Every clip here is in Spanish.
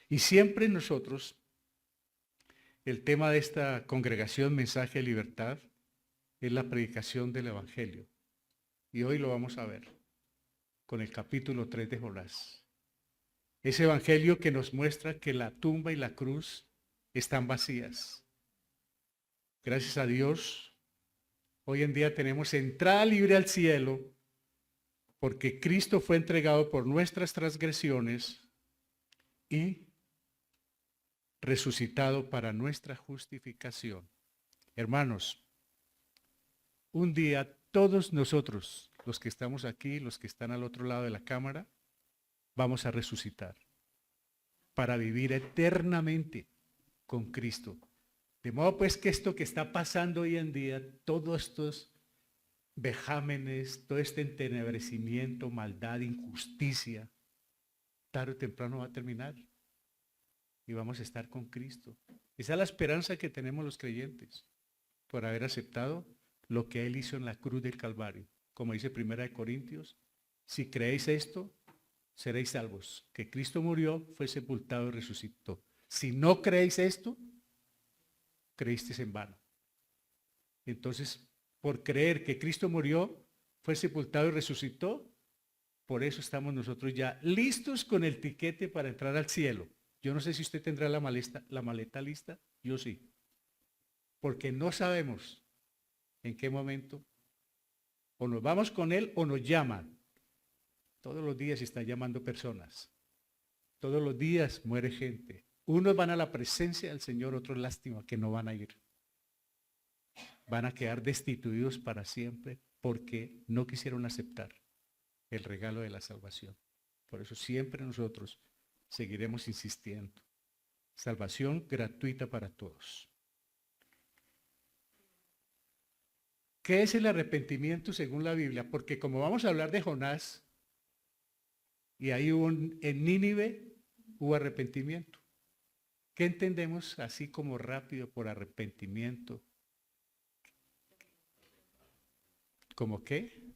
Y siempre nosotros, el tema de esta congregación Mensaje de Libertad es la predicación del Evangelio. Y hoy lo vamos a ver con el capítulo 3 de Jonás. Ese Evangelio que nos muestra que la tumba y la cruz están vacías. Gracias a Dios, hoy en día tenemos entrada libre al cielo porque Cristo fue entregado por nuestras transgresiones y resucitado para nuestra justificación. Hermanos, un día todos nosotros, los que estamos aquí, los que están al otro lado de la cámara, vamos a resucitar para vivir eternamente con Cristo. De modo pues que esto que está pasando hoy en día, todos estos vejámenes, todo este entenebrecimiento, maldad, injusticia, tarde o temprano va a terminar y vamos a estar con Cristo. Esa es la esperanza que tenemos los creyentes por haber aceptado lo que Él hizo en la cruz del Calvario. Como dice 1 Corintios, si creéis esto, seréis salvos. Que Cristo murió, fue sepultado y resucitó. Si no creéis esto, creísteis en vano. Entonces, por creer que Cristo murió, fue sepultado y resucitó, por eso estamos nosotros ya listos con el tiquete para entrar al cielo. Yo no sé si usted tendrá la maleta lista, yo sí. Porque no sabemos en qué momento o nos vamos con Él o nos llaman. Todos los días están llamando personas. Todos los días muere gente. Unos van a la presencia del Señor, otros lástima que no van a ir. Van a quedar destituidos para siempre porque no quisieron aceptar el regalo de la salvación. Por eso siempre nosotros seguiremos insistiendo. Salvación gratuita para todos. ¿Qué es el arrepentimiento según la Biblia? Porque como vamos a hablar de Jonás, y ahí en Nínive hubo arrepentimiento. ¿Qué entendemos así como rápido por arrepentimiento? ¿Cómo qué?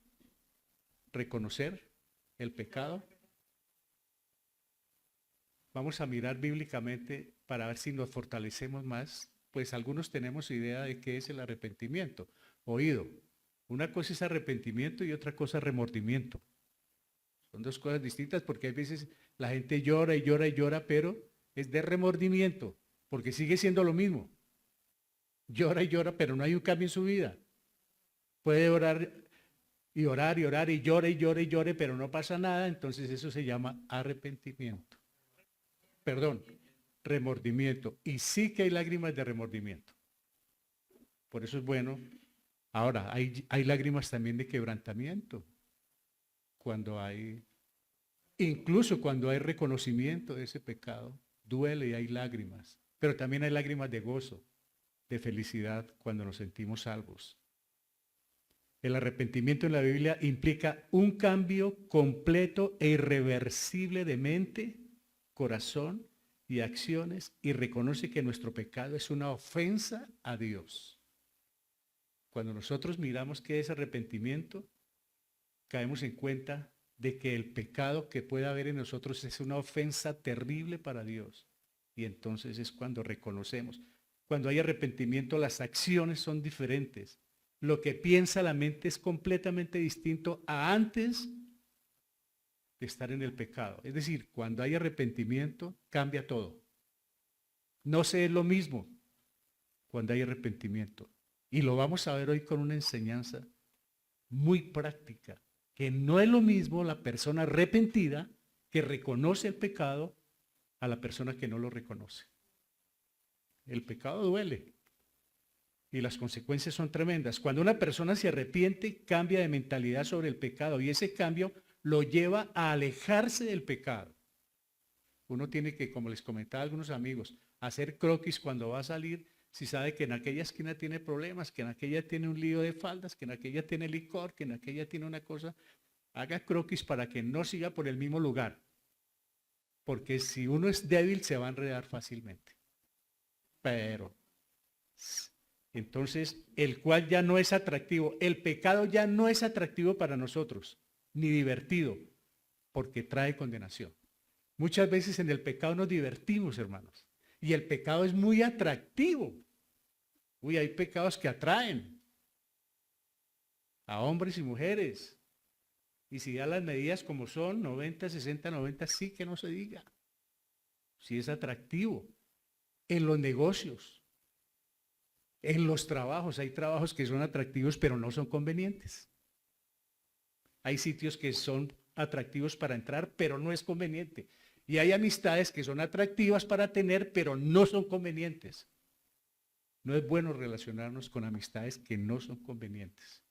Reconocer el pecado. Vamos a mirar bíblicamente para ver si nos fortalecemos más. Pues algunos tenemos idea de qué es el arrepentimiento. Oído, una cosa es arrepentimiento y otra cosa es remordimiento. Son dos cosas distintas porque hay veces la gente llora y llora y llora, pero es de remordimiento, porque sigue siendo lo mismo. Llora y llora, pero no hay un cambio en su vida. Puede orar y orar y orar y llore y llore y llore, pero no pasa nada, entonces eso se llama arrepentimiento. Perdón, remordimiento. Y sí que hay lágrimas de remordimiento. Por eso es bueno. Ahora, hay lágrimas también de quebrantamiento. Incluso cuando hay reconocimiento de ese pecado, duele y hay lágrimas. Pero también hay lágrimas de gozo, de felicidad cuando nos sentimos salvos. El arrepentimiento en la Biblia implica un cambio completo e irreversible de mente, corazón y acciones y reconoce que nuestro pecado es una ofensa a Dios. Cuando nosotros miramos qué es arrepentimiento, caemos en cuenta de que el pecado que puede haber en nosotros es una ofensa terrible para Dios. Y entonces es cuando reconocemos. Cuando hay arrepentimiento, las acciones son diferentes. Lo que piensa la mente es completamente distinto a antes de estar en el pecado. Es decir, cuando hay arrepentimiento, cambia todo. No se es lo mismo cuando hay arrepentimiento. Y lo vamos a ver hoy con una enseñanza muy práctica, que no es lo mismo la persona arrepentida que reconoce el pecado a la persona que no lo reconoce. El pecado duele y las consecuencias son tremendas. Cuando una persona se arrepiente, cambia de mentalidad sobre el pecado y ese cambio lo lleva a alejarse del pecado. Uno tiene que, como les comentaba a algunos amigos, hacer croquis cuando va a salir, si sabe que en aquella esquina tiene problemas, que en aquella tiene un lío de faldas, que en aquella tiene licor, que en aquella tiene una cosa, haga croquis para que no siga por el mismo lugar. Porque si uno es débil, se va a enredar fácilmente. Pero, entonces, el cual ya no es atractivo. El pecado ya no es atractivo para nosotros, ni divertido, porque trae condenación. Muchas veces en el pecado nos divertimos, hermanos. Y el pecado es muy atractivo. Uy, hay pecados que atraen a hombres y mujeres. Y si da las medidas como son, 90, 60, 90, sí que no se diga. Sí es atractivo. En los negocios, en los trabajos, hay trabajos que son atractivos pero no son convenientes. Hay sitios que son atractivos para entrar pero no es conveniente. Y hay amistades que son atractivas para tener pero no son convenientes. No es bueno relacionarnos con amistades que no son convenientes.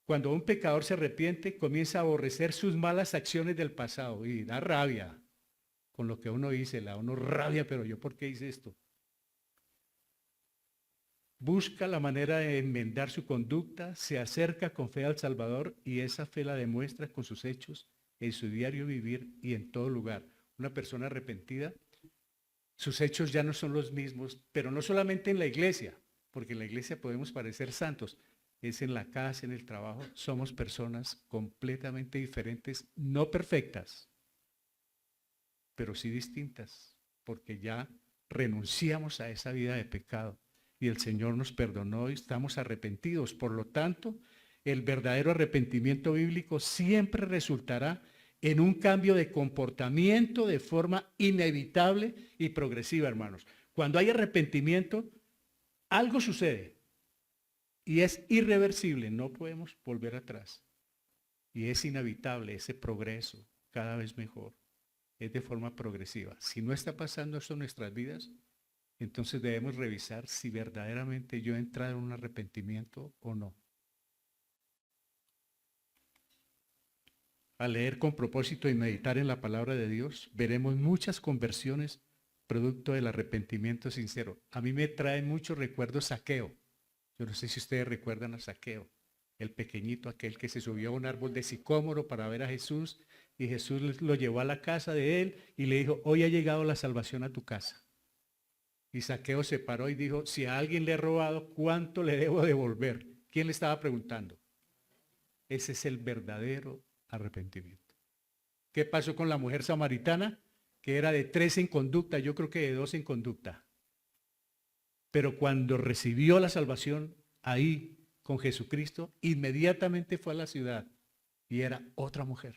Cuando un pecador se arrepiente, comienza a aborrecer sus malas acciones del pasado y da rabia con lo que uno dice, da uno rabia, pero yo ¿por qué hice esto? Busca la manera de enmendar su conducta, se acerca con fe al Salvador y esa fe la demuestra con sus hechos, en su diario vivir y en todo lugar. Una persona arrepentida, sus hechos ya no son los mismos, pero no solamente en la iglesia, porque en la iglesia podemos parecer santos, es en la casa, en el trabajo, somos personas completamente diferentes, no perfectas, pero sí distintas, porque ya renunciamos a esa vida de pecado y el Señor nos perdonó y estamos arrepentidos. Por lo tanto, el verdadero arrepentimiento bíblico siempre resultará en un cambio de comportamiento de forma inevitable y progresiva, hermanos. Cuando hay arrepentimiento, algo sucede y es irreversible, no podemos volver atrás. Y es inevitable ese progreso cada vez mejor. Es de forma progresiva. Si no está pasando esto en nuestras vidas, entonces debemos revisar si verdaderamente yo he entrado en un arrepentimiento o no. Al leer con propósito y meditar en la palabra de Dios, veremos muchas conversiones producto del arrepentimiento sincero. A mí me trae muchos recuerdos Zaqueo. Yo no sé si ustedes recuerdan a Zaqueo, el pequeñito, aquel que se subió a un árbol de sicómoro para ver a Jesús y Jesús lo llevó a la casa de él y le dijo, hoy ha llegado la salvación a tu casa. Y Zaqueo se paró y dijo, si a alguien le he robado, ¿cuánto le debo devolver? ¿Quién le estaba preguntando? Ese es el verdadero arrepentimiento. ¿Qué pasó con la mujer samaritana? Que era de 3 en conducta, yo creo que de 2 en conducta. Pero cuando recibió la salvación ahí con Jesucristo, inmediatamente fue a la ciudad y era otra mujer.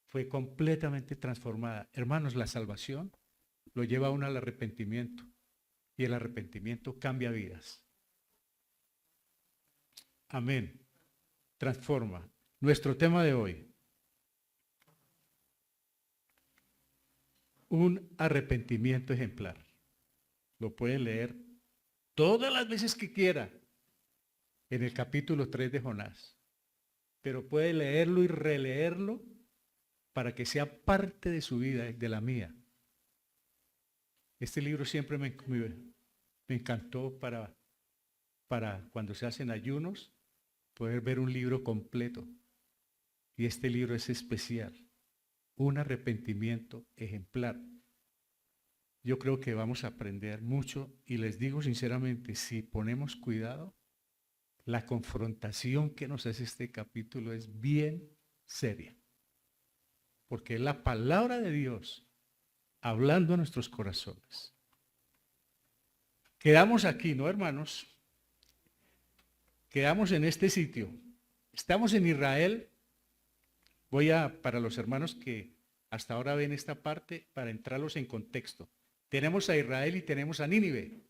Fue completamente transformada. Hermanos, la salvación lo lleva a uno al arrepentimiento y el arrepentimiento cambia vidas. Amén. Transforma. Nuestro tema de hoy. Un arrepentimiento ejemplar. Lo puede leer todas las veces que quiera en el capítulo 3 de Jonás. Pero puede leerlo y releerlo para que sea parte de su vida y de la mía. Este libro siempre me encantó para cuando se hacen ayunos, poder ver un libro completo. Y este libro es especial. Un arrepentimiento ejemplar. Yo creo que vamos a aprender mucho y les digo sinceramente, si ponemos cuidado, la confrontación que nos hace este capítulo es bien seria. Porque es la palabra de Dios hablando a nuestros corazones. Quedamos aquí, ¿no, hermanos? Quedamos en este sitio. Estamos en Israel. Para los hermanos que hasta ahora ven esta parte, para entrarlos en contexto. Tenemos a Israel y tenemos a Nínive.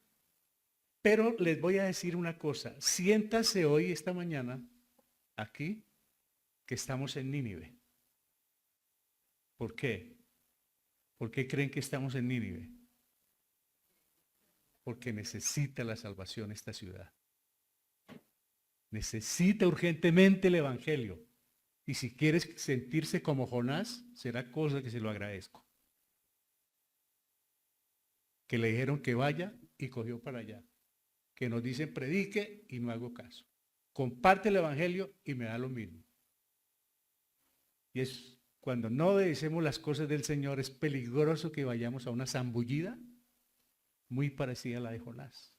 Pero les voy a decir una cosa. Siéntase hoy, esta mañana, aquí, que estamos en Nínive. ¿Por qué? ¿Por qué creen que estamos en Nínive? Porque necesita la salvación esta ciudad. Necesita urgentemente el Evangelio. Y si quieres sentirse como Jonás, será cosa que se lo agradezco. Que le dijeron que vaya y cogió para allá. Que nos dicen predique y no hago caso. Comparte el Evangelio y me da lo mismo. Y es cuando no obedecemos las cosas del Señor, es peligroso que vayamos a una zambullida muy parecida a la de Jonás.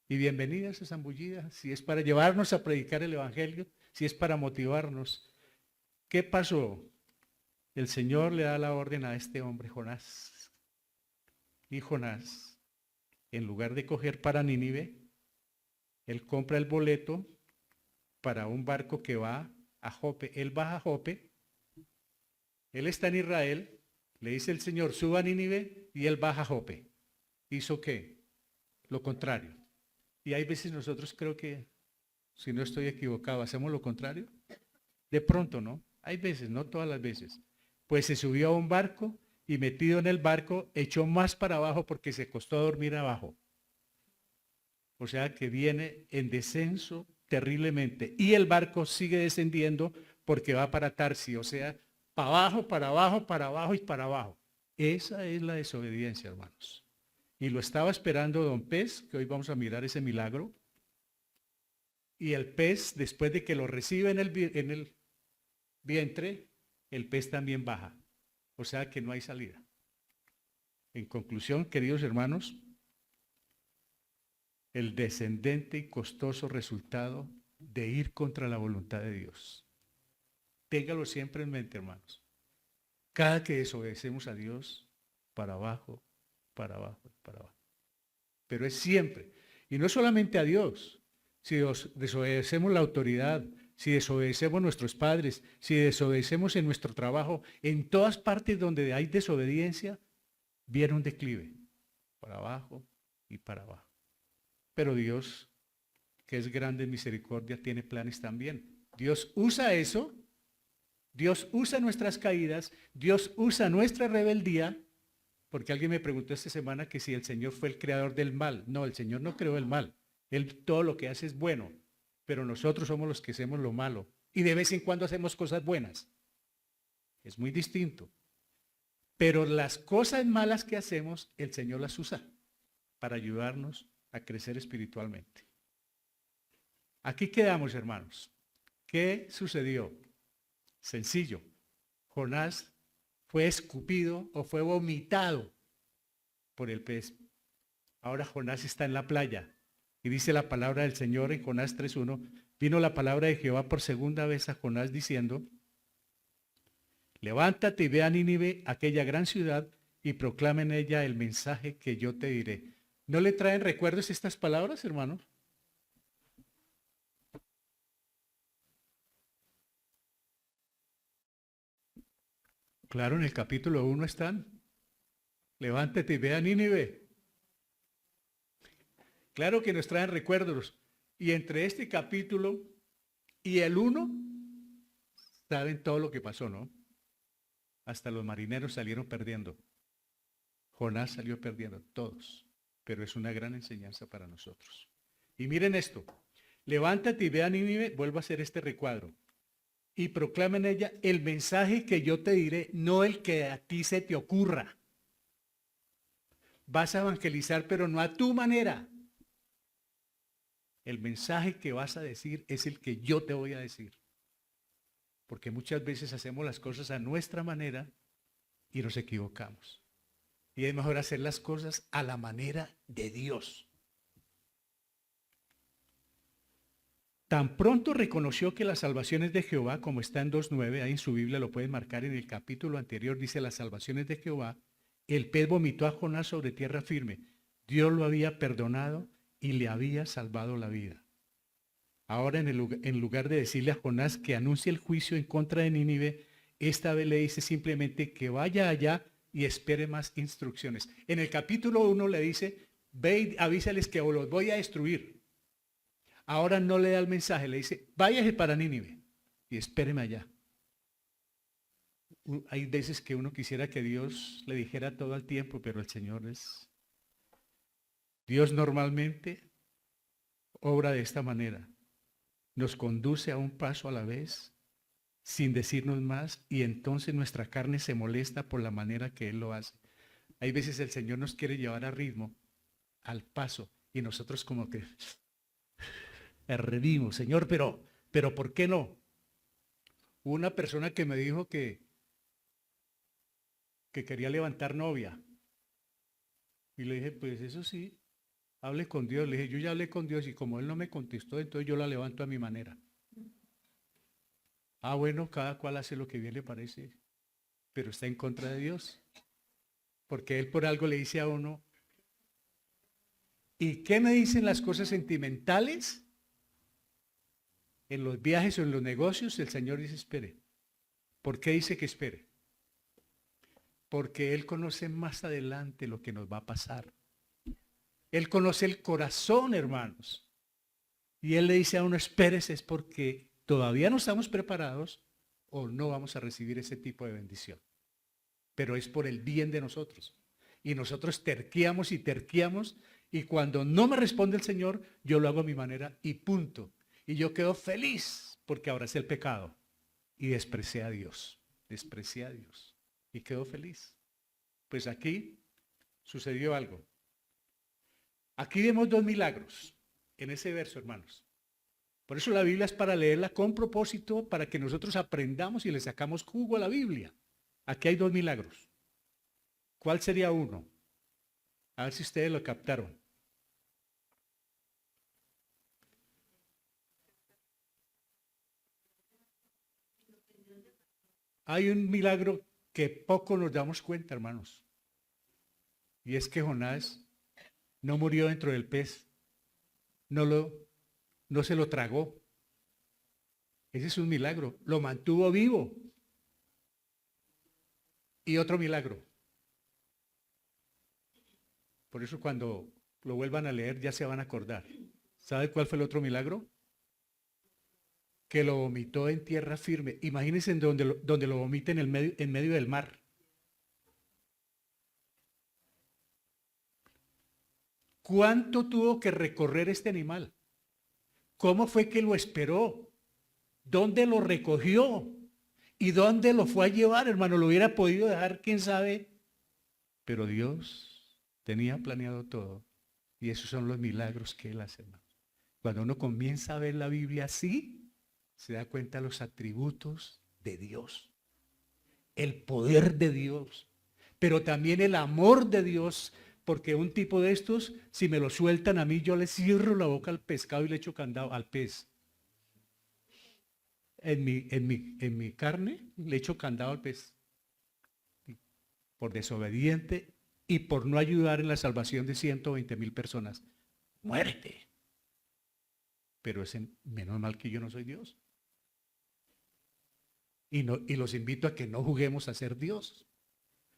Y bienvenida a esa zambullida, si es para llevarnos a predicar el Evangelio, si es para motivarnos. ¿Qué pasó? el Señor le da la orden a este hombre, Jonás. Y Jonás, en lugar de coger para Nínive, él compra el boleto para un barco que va a Jope. Él baja a Jope, él está en Israel, le dice el Señor, suba a Nínive, y él baja a Jope. ¿Hizo qué? Lo contrario. Y hay veces nosotros creo que, si no estoy equivocado, hacemos lo contrario. De pronto, ¿no? Hay veces, no todas las veces. Pues se subió a un barco y metido en el barco echó más para abajo porque se costó dormir abajo. O sea que viene en descenso terriblemente. Y el barco sigue descendiendo porque va para Tarsi, o sea, para abajo, para abajo, para abajo y para abajo. Esa es la desobediencia, hermanos. Y lo estaba esperando don Pez, que hoy vamos a mirar ese milagro. Y el pez, después de que lo recibe en el vientre, el pez también baja. O sea que no hay salida. En conclusión, queridos hermanos, el descendente y costoso resultado de ir contra la voluntad de Dios. Téngalo siempre en mente, hermanos. Cada que desobedecemos a Dios, para abajo, para abajo, para abajo. Pero es siempre. Y no solamente a Dios. Si desobedecemos la autoridad, si desobedecemos a nuestros padres, si desobedecemos en nuestro trabajo, en todas partes donde hay desobediencia, viene un declive, para abajo y para abajo. Pero Dios, que es grande en misericordia, tiene planes también. Dios usa eso, Dios usa nuestras caídas, Dios usa nuestra rebeldía, porque alguien me preguntó esta semana que si el Señor fue el creador del mal. No, el Señor no creó el mal. Él todo lo que hace es bueno, pero nosotros somos los que hacemos lo malo. Y de vez en cuando hacemos cosas buenas. Es muy distinto. Pero las cosas malas que hacemos, el Señor las usa para ayudarnos a crecer espiritualmente. Aquí quedamos, hermanos. ¿Qué sucedió? Sencillo. Jonás fue escupido o fue vomitado por el pez. Ahora Jonás está en la playa. Y dice la palabra del Señor en Jonás 3:1, vino la palabra de Jehová por segunda vez a Jonás diciendo, levántate y ve a Nínive, aquella gran ciudad, y proclama en ella el mensaje que yo te diré. ¿No le traen recuerdos estas palabras, hermanos? Claro, en el capítulo 1 están. Levántate y ve a Nínive. Claro que nos traen recuerdos. Y entre este capítulo y el 1, saben todo lo que pasó, ¿no? Hasta los marineros salieron perdiendo. Jonás salió perdiendo, todos. Pero es una gran enseñanza para nosotros. Y miren esto. Levántate y ve a Nínive, vuelvo a hacer este recuadro. Y proclama en ella el mensaje que yo te diré, no el que a ti se te ocurra. Vas a evangelizar, pero no a tu manera. El mensaje que vas a decir es el que yo te voy a decir. Porque muchas veces hacemos las cosas a nuestra manera y nos equivocamos. Y es mejor hacer las cosas a la manera de Dios. Tan pronto reconoció que las salvaciones de Jehová, como está en 2:9, ahí en su Biblia lo pueden marcar en el capítulo anterior, dice las salvaciones de Jehová, el pez vomitó a Jonás sobre tierra firme. Dios lo había perdonado y le había salvado la vida. Ahora en lugar de decirle a Jonás que anuncie el juicio en contra de Nínive, esta vez le dice simplemente que vaya allá y espere más instrucciones. En el capítulo 1 le dice, ve y avísales que los voy a destruir. Ahora no le da el mensaje, le dice, váyase para Nínive y espéreme allá. Hay veces que uno quisiera que Dios le dijera todo al tiempo, pero el Señor es... Dios normalmente obra de esta manera. Nos conduce a un paso a la vez, sin decirnos más, y entonces nuestra carne se molesta por la manera que Él lo hace. Hay veces el Señor nos quiere llevar a ritmo, al paso, y nosotros como que herrimos, Señor, pero ¿por qué no? Hubo una persona que me dijo que quería levantar novia. Y le dije, pues eso sí, hable con Dios. Le dije, yo ya hablé con Dios y como Él no me contestó, entonces yo la levanto a mi manera. Ah, bueno, cada cual hace lo que bien le parece. pero está en contra de Dios. Porque Él por algo le dice a uno, ¿y qué me dicen las cosas sentimentales? En los viajes o en los negocios, el Señor dice, espere. ¿Por qué dice que espere? Porque Él conoce más adelante lo que nos va a pasar. Él conoce el corazón, hermanos. Y Él le dice a uno, espérese, es porque todavía no estamos preparados o no vamos a recibir ese tipo de bendición. Pero es por el bien de nosotros. Y nosotros terqueamos y terqueamos, y cuando no me responde el Señor, yo lo hago a mi manera y punto. Y yo quedo feliz porque abracé el pecado y desprecié a Dios. Desprecié a Dios y quedo feliz. Pues aquí sucedió algo. Aquí vemos dos milagros en ese verso, hermanos. Por eso la Biblia es para leerla con propósito, para que nosotros aprendamos y le sacamos jugo a la Biblia. Aquí hay dos milagros. ¿Cuál sería uno? A ver si ustedes lo captaron. Hay un milagro que poco nos damos cuenta, hermanos. Y es que Jonás no murió dentro del pez. No se lo tragó. Ese es un milagro. Lo mantuvo vivo. Y otro milagro. Por eso cuando lo vuelvan a leer ya se van a acordar. ¿Sabe cuál fue el otro milagro? Que lo vomitó en tierra firme. Imagínense en donde lo vomita en medio del mar. ¿Cuánto tuvo que recorrer este animal? ¿Cómo fue que lo esperó? ¿Dónde lo recogió? ¿Y dónde lo fue a llevar, hermano? Lo hubiera podido dejar, quién sabe. Pero Dios tenía planeado todo. Y esos son los milagros que Él hace, hermano. Cuando uno comienza a ver la Biblia así, se da cuenta de los atributos de Dios. El poder de Dios. Pero también el amor de Dios. Porque un tipo de estos, si me lo sueltan a mí, yo le cierro la boca al pescado y le echo candado al pez. En mi carne le echo candado al pez. Por desobediente y por no ayudar en la salvación de 120,000 personas. Muérete. Pero menos mal que yo no soy Dios. Y los invito a que no juguemos a ser Dios.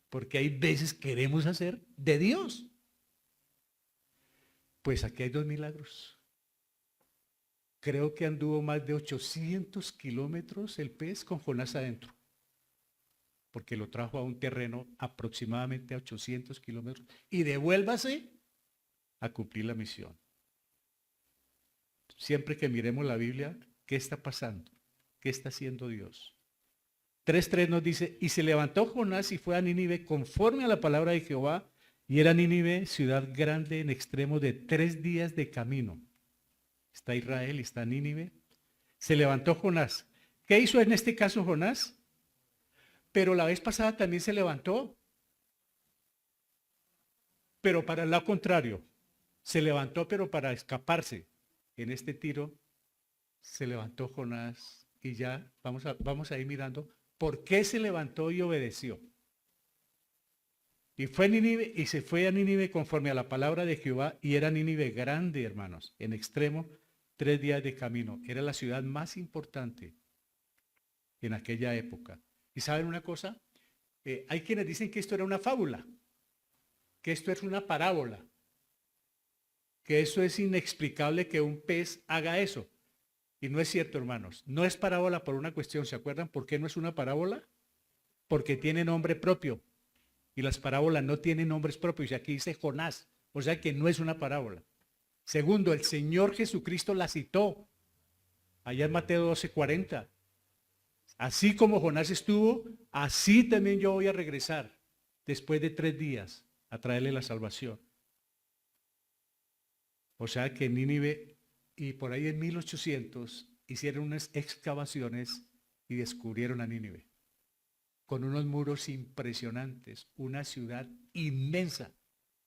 Porque hay veces queremos hacer de Dios. Pues aquí hay dos milagros. Creo que anduvo más de 800 kilómetros el pez con Jonás adentro. Porque lo trajo a un terreno aproximadamente a 800 kilómetros. Y devuélvase a cumplir la misión. Siempre que miremos la Biblia, ¿qué está pasando? ¿Qué está haciendo Dios? 3:3 nos dice, y se levantó Jonás y fue a Nínive conforme a la palabra de Jehová, y era Nínive ciudad grande en extremo de 3 días de camino. Está Israel y está Nínive. Se levantó Jonás. ¿Qué hizo en este caso Jonás? Pero la vez pasada también se levantó. Pero para el lado contrario. Se levantó pero para escaparse. En este tiro se levantó Jonás y ya vamos a ir mirando por qué se levantó y obedeció. Y fue a Nínive y se fue a Nínive conforme a la palabra de Jehová, y era Nínive grande, hermanos, en extremo, 3 días de camino. Era la ciudad más importante en aquella época. ¿Y saben una cosa? Hay quienes dicen que esto era una fábula, que esto es una parábola, que eso es inexplicable que un pez haga eso. Y no es cierto, hermanos. No es parábola por una cuestión. ¿Se acuerdan por qué no es una parábola? Porque tiene nombre propio. Y las parábolas no tienen nombres propios. Y aquí dice Jonás. O sea que no es una parábola. Segundo, el Señor Jesucristo la citó. Allá en Mateo 12:40. Así como Jonás estuvo, así también yo voy a regresar después de 3 días a traerle la salvación. O sea que Nínive, y por ahí en 1800 hicieron unas excavaciones y descubrieron a Nínive con unos muros impresionantes, una ciudad inmensa.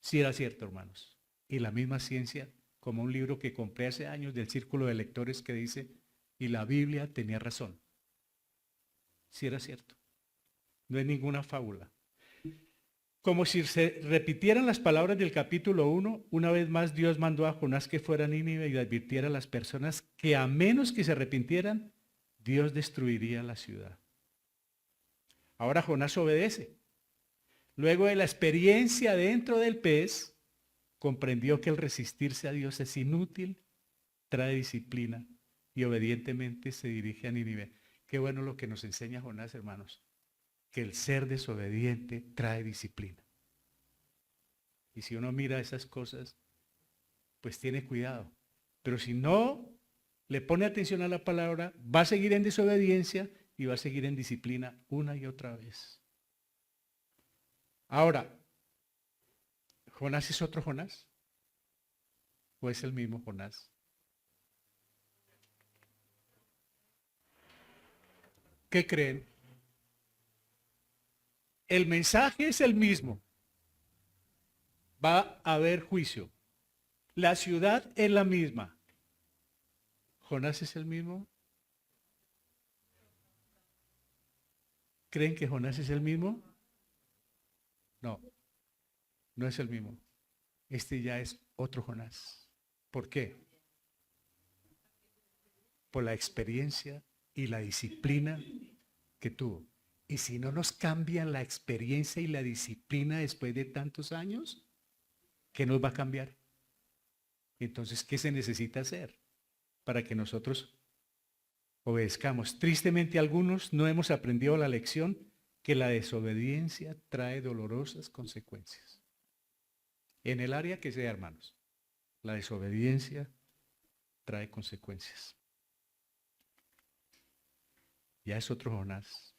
Sí era cierto, hermanos. Y la misma ciencia, como un libro que compré hace años del Círculo de Lectores que dice, y la Biblia tenía razón. Sí era cierto. no es ninguna fábula. Como si se repitieran las palabras del capítulo 1, una vez más Dios mandó a Jonás que fuera a Nínive y advirtiera a las personas que a menos que se arrepintieran, Dios destruiría la ciudad. Ahora Jonás obedece. Luego de la experiencia dentro del pez, comprendió que el resistirse a Dios es inútil, trae disciplina y obedientemente se dirige a Nínive. Qué bueno lo que nos enseña Jonás, hermanos, que el ser desobediente trae disciplina. Y si uno mira esas cosas, pues tiene cuidado. Pero si no le pone atención a la palabra, va a seguir en desobediencia y va a seguir en disciplina una y otra vez. Ahora, ¿Jonás es otro Jonás? ¿O es el mismo Jonás? ¿Qué creen? El mensaje es el mismo. Va a haber juicio. La ciudad es la misma. ¿Jonás es el mismo? ¿Creen que Jonás es el mismo? No, no es el mismo. Este ya es otro Jonás. ¿Por qué? Por la experiencia y la disciplina que tuvo. Y si no nos cambian la experiencia y la disciplina después de tantos años, ¿qué nos va a cambiar? Entonces, ¿qué se necesita hacer para que nosotros obedezcamos? Tristemente, algunos no hemos aprendido la lección que la desobediencia trae dolorosas consecuencias. En el área que sea, hermanos, la desobediencia trae consecuencias. Ya es otro Jonás.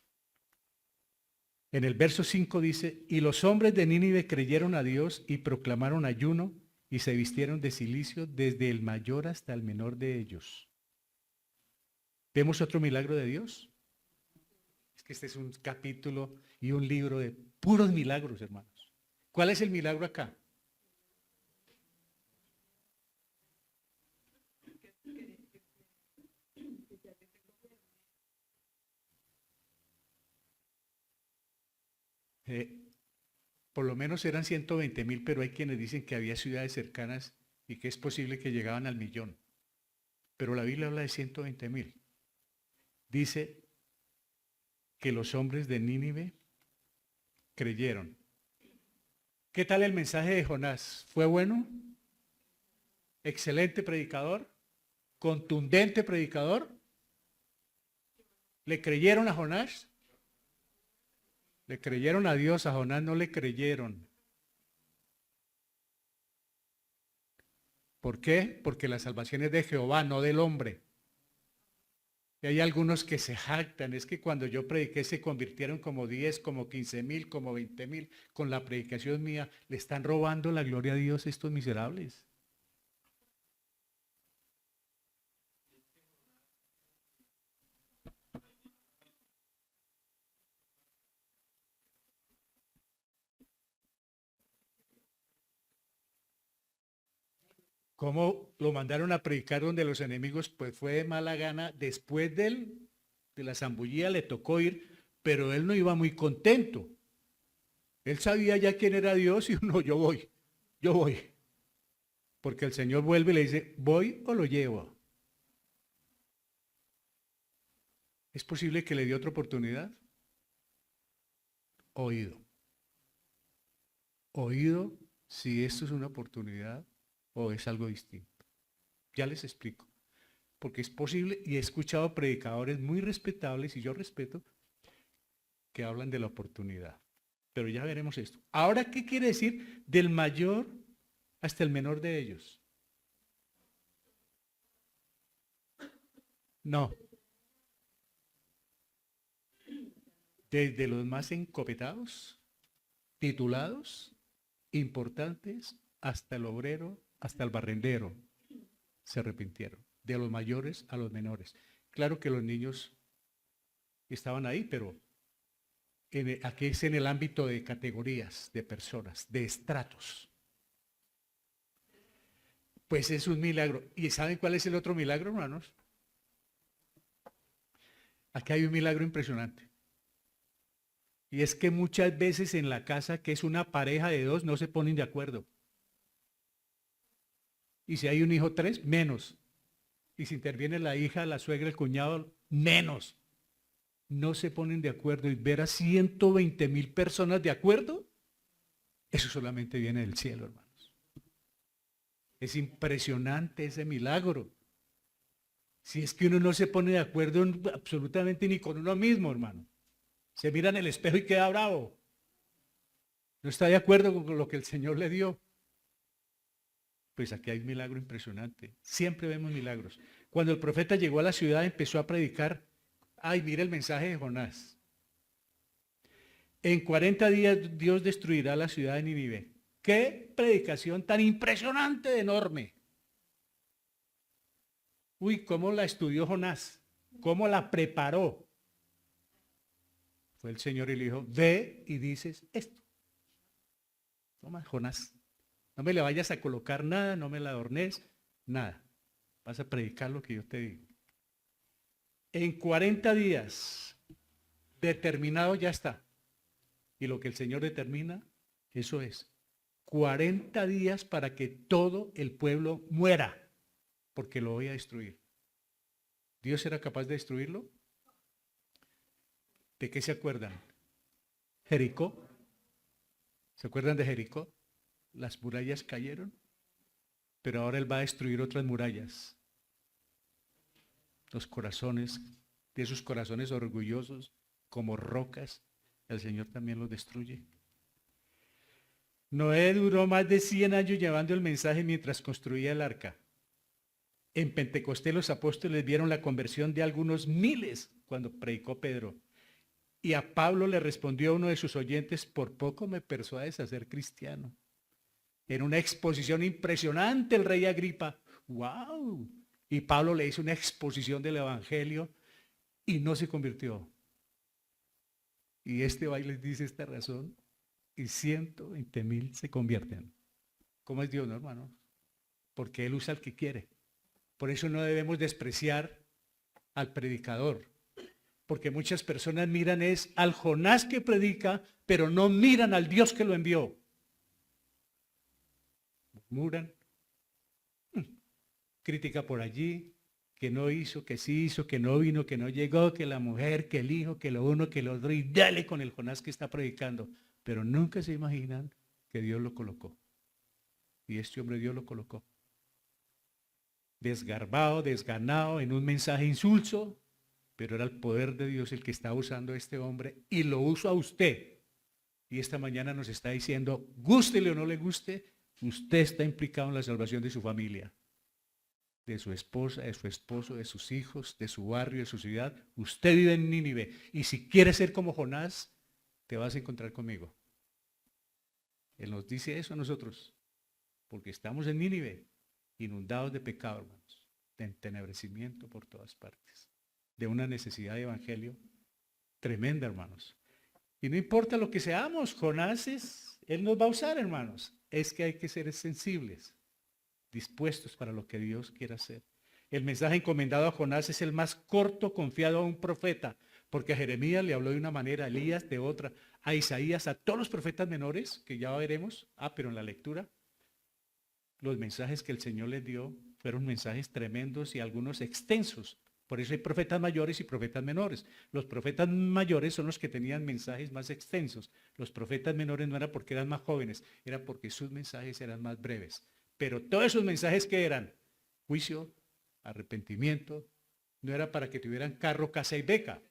En el verso 5 dice, y los hombres de Nínive creyeron a Dios y proclamaron ayuno y se vistieron de cilicio desde el mayor hasta el menor de ellos. ¿Vemos otro milagro de Dios? Es que este es un capítulo y un libro de puros milagros, hermanos. ¿Cuál es el milagro acá? Por lo menos eran 120,000, pero hay quienes dicen que había ciudades cercanas y que es posible que llegaban al 1,000,000. Pero la Biblia habla de 120,000. Dice que los hombres de Nínive creyeron. ¿Qué tal el mensaje de Jonás? ¿Fue bueno? ¿Excelente predicador? ¿Contundente predicador? ¿Le creyeron a Jonás? Le creyeron a Dios, a Jonás no le creyeron. ¿Por qué? Porque la salvación es de Jehová, no del hombre. Y hay algunos que se jactan, es que cuando yo prediqué se convirtieron como 10, como 15,000, como 20,000 con la predicación mía. Le están robando la gloria a Dios estos miserables. ¿Cómo lo mandaron a predicar donde los enemigos? Pues fue de mala gana. Después de la zambullida le tocó ir, pero él no iba muy contento. Él sabía ya quién era Dios y no, yo voy. Porque el Señor vuelve y le dice, ¿voy o lo llevo? ¿Es posible que le dio otra oportunidad? Oído. Oído si esto es una oportunidad o es algo distinto. Ya les explico. Porque es posible, y he escuchado predicadores muy respetables, y yo respeto, que hablan de la oportunidad. Pero ya veremos esto. Ahora, ¿qué quiere decir del mayor hasta el menor de ellos? No. Desde los más encopetados, titulados, importantes, hasta el obrero, hasta el barrendero, se arrepintieron. De los mayores a los menores. Claro que los niños estaban ahí, pero aquí es en el ámbito de categorías, de personas, de estratos. Pues es un milagro. ¿Y saben cuál es el otro milagro, hermanos? Aquí hay un milagro impresionante. Y es que muchas veces en la casa, que es una pareja de dos, no se ponen de acuerdo. Y si hay un hijo, tres, menos. Y si interviene la hija, la suegra, el cuñado, menos. No se ponen de acuerdo. Y ver a 120,000 personas de acuerdo, eso solamente viene del cielo, hermanos. Es impresionante ese milagro. Si es que uno no se pone de acuerdo absolutamente ni con uno mismo, hermano. Se mira en el espejo y queda bravo. No está de acuerdo con lo que el Señor le dio. Pues aquí hay un milagro impresionante. Siempre vemos milagros. Cuando el profeta llegó a la ciudad, empezó a predicar. Ay, mire el mensaje de Jonás. En 40 días Dios destruirá la ciudad de Nínive. ¡Qué predicación tan impresionante, enorme! Uy, ¿cómo la estudió Jonás? ¿Cómo la preparó? Fue el Señor y le dijo, ve y dices esto. Toma, Jonás. No me le vayas a colocar nada, no me la adornes, nada. Vas a predicar lo que yo te digo. En 40 días, determinado ya está. Y lo que el Señor determina, eso es. 40 días para que todo el pueblo muera, porque lo voy a destruir. ¿Dios era capaz de destruirlo? ¿De qué se acuerdan? Jericó. ¿Se acuerdan de Jericó? Las murallas cayeron, pero ahora Él va a destruir otras murallas. Los corazones, de esos corazones orgullosos, como rocas, el Señor también los destruye. Noé duró más de 100 años llevando el mensaje mientras construía el arca. En Pentecostés los apóstoles vieron la conversión de algunos miles cuando predicó Pedro. Y a Pablo le respondió uno de sus oyentes, por poco me persuades a ser cristiano. En una exposición impresionante el rey Agripa. ¡Wow! Y Pablo le hizo una exposición del evangelio y no se convirtió. Y este va y les dice esta razón y 120,000 se convierten. ¿Cómo es Dios, no, hermano? Porque Él usa al que quiere. Por eso no debemos despreciar al predicador. Porque muchas personas miran es al Jonás que predica, pero no miran al Dios que lo envió. Murmuran, crítica por allí, que no hizo, que sí hizo, que no vino, que no llegó, que la mujer, que el hijo, que lo uno, que lo otro, y dale con el Jonás que está predicando. Pero nunca se imaginan que Dios lo colocó. Y este hombre Dios lo colocó. Desgarbado, desganado, en un mensaje insulso, pero era el poder de Dios el que estaba usando a este hombre y lo usa a usted. Y esta mañana nos está diciendo, gústele o no le guste, usted está implicado en la salvación de su familia, de su esposa, de su esposo, de sus hijos, de su barrio, de su ciudad. Usted vive en Nínive y si quiere ser como Jonás, te vas a encontrar conmigo. Él nos dice eso a nosotros, porque estamos en Nínive, inundados de pecado, hermanos, de entenebrecimiento por todas partes, de una necesidad de evangelio tremenda, hermanos. Y no importa lo que seamos, Jonás Él nos va a usar, hermanos. Es que hay que ser sensibles, dispuestos para lo que Dios quiera hacer. El mensaje encomendado a Jonás es el más corto confiado a un profeta, porque a Jeremías le habló de una manera, a Elías de otra, a Isaías, a todos los profetas menores, que ya veremos, pero en la lectura, los mensajes que el Señor les dio fueron mensajes tremendos y algunos extensos. Por eso hay profetas mayores y profetas menores. Los profetas mayores son los que tenían mensajes más extensos. Los profetas menores no era porque eran más jóvenes, era porque sus mensajes eran más breves. Pero todos esos mensajes que eran juicio, arrepentimiento, no era para que tuvieran carro, casa y beca.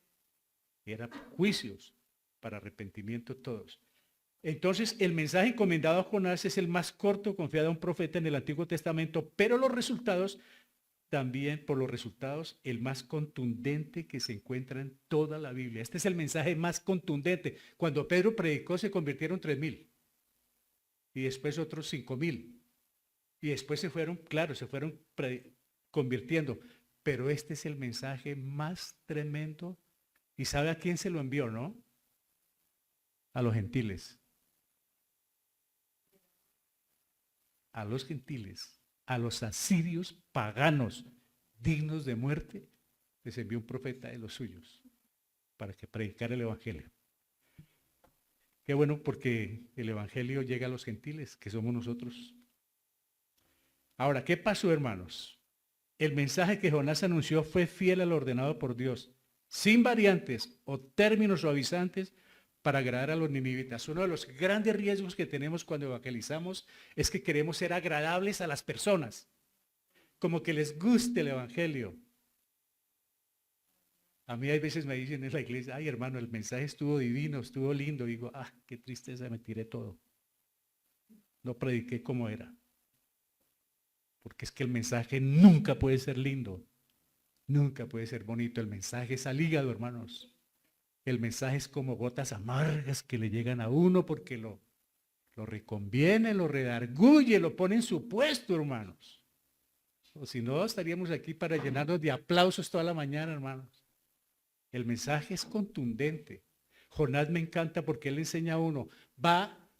Eran juicios para arrepentimiento todos. Entonces, el mensaje encomendado a Jonás es el más corto confiado a un profeta en el Antiguo Testamento, pero los resultados también, por los resultados, el más contundente que se encuentra en toda la Biblia. Este es el mensaje más contundente. Cuando Pedro predicó, se convirtieron 3,000 y después otros 5,000. Y después se fueron, claro, se fueron convirtiendo. Pero este es el mensaje más tremendo. ¿Y sabe a quién se lo envió, no? A los gentiles. A los gentiles, a los asirios paganos, dignos de muerte, les envió un profeta de los suyos para que predicara el evangelio. Qué bueno porque el evangelio llega a los gentiles, que somos nosotros. Ahora, ¿qué pasó, hermanos? El mensaje que Jonás anunció fue fiel al ordenado por Dios, sin variantes o términos suavizantes para agradar a los ninivitas. Uno de los grandes riesgos que tenemos cuando evangelizamos es que queremos ser agradables a las personas, como que les guste el evangelio. A mí hay veces me dicen en la iglesia, ay hermano, el mensaje estuvo divino, estuvo lindo. Y digo, qué tristeza, me tiré todo. No prediqué como era. Porque es que el mensaje nunca puede ser lindo, nunca puede ser bonito. El mensaje es al hígado, hermanos. El mensaje es como gotas amargas que le llegan a uno porque lo reconviene, lo redarguye, lo pone en su puesto, hermanos. O si no, estaríamos aquí para llenarnos de aplausos toda la mañana, hermanos. El mensaje es contundente. Jonás me encanta porque él enseña a uno,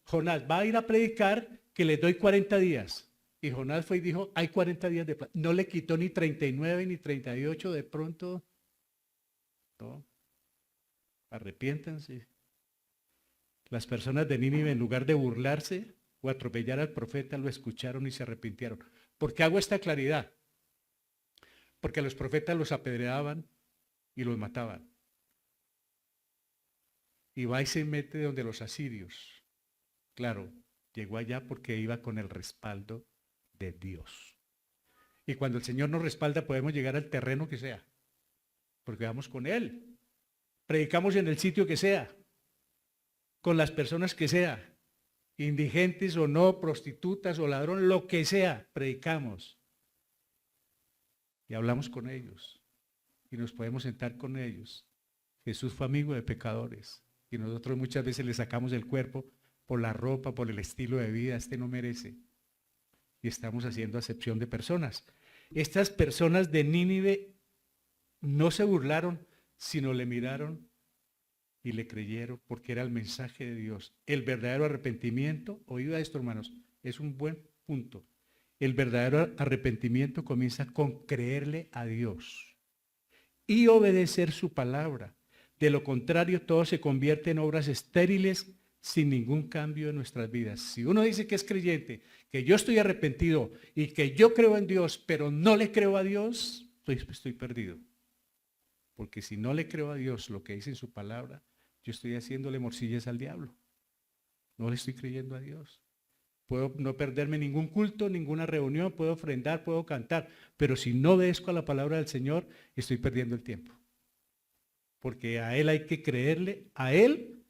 Jonás va a ir a predicar que le doy 40 días. Y Jonás fue y dijo, hay 40 días de plazo. No le quitó ni 39 ni 38 de pronto. No. Arrepiéntanse. Las personas de Nínive, en lugar de burlarse o atropellar al profeta, lo escucharon y se arrepintieron. ¿Por qué hago esta claridad? Porque los profetas los apedreaban y los mataban. Y va y se mete donde los asirios. Claro, llegó allá porque iba con el respaldo de Dios. Y cuando el Señor nos respalda podemos llegar al terreno que sea, porque vamos con Él. Predicamos en el sitio que sea, con las personas que sea, indigentes o no, prostitutas o ladrones, lo que sea, predicamos. Y hablamos con ellos. Y nos podemos sentar con ellos. Jesús fue amigo de pecadores. Y nosotros muchas veces le sacamos el cuerpo por la ropa, por el estilo de vida. Este no merece. Y estamos haciendo acepción de personas. Estas personas de Nínive no se burlaron, sino le miraron y le creyeron porque era el mensaje de Dios. El verdadero arrepentimiento, oído a esto, hermanos, es un buen punto. El verdadero arrepentimiento comienza con creerle a Dios y obedecer su palabra. De lo contrario, todo se convierte en obras estériles sin ningún cambio en nuestras vidas. Si uno dice que es creyente, que yo estoy arrepentido y que yo creo en Dios, pero no le creo a Dios, pues estoy perdido. Porque si no le creo a Dios lo que dice en su palabra, yo estoy haciéndole morcillas al diablo. No le estoy creyendo a Dios. Puedo no perderme ningún culto, ninguna reunión, puedo ofrendar, puedo cantar, pero si no obedezco a la palabra del Señor, estoy perdiendo el tiempo. Porque a Él hay que creerle, a Él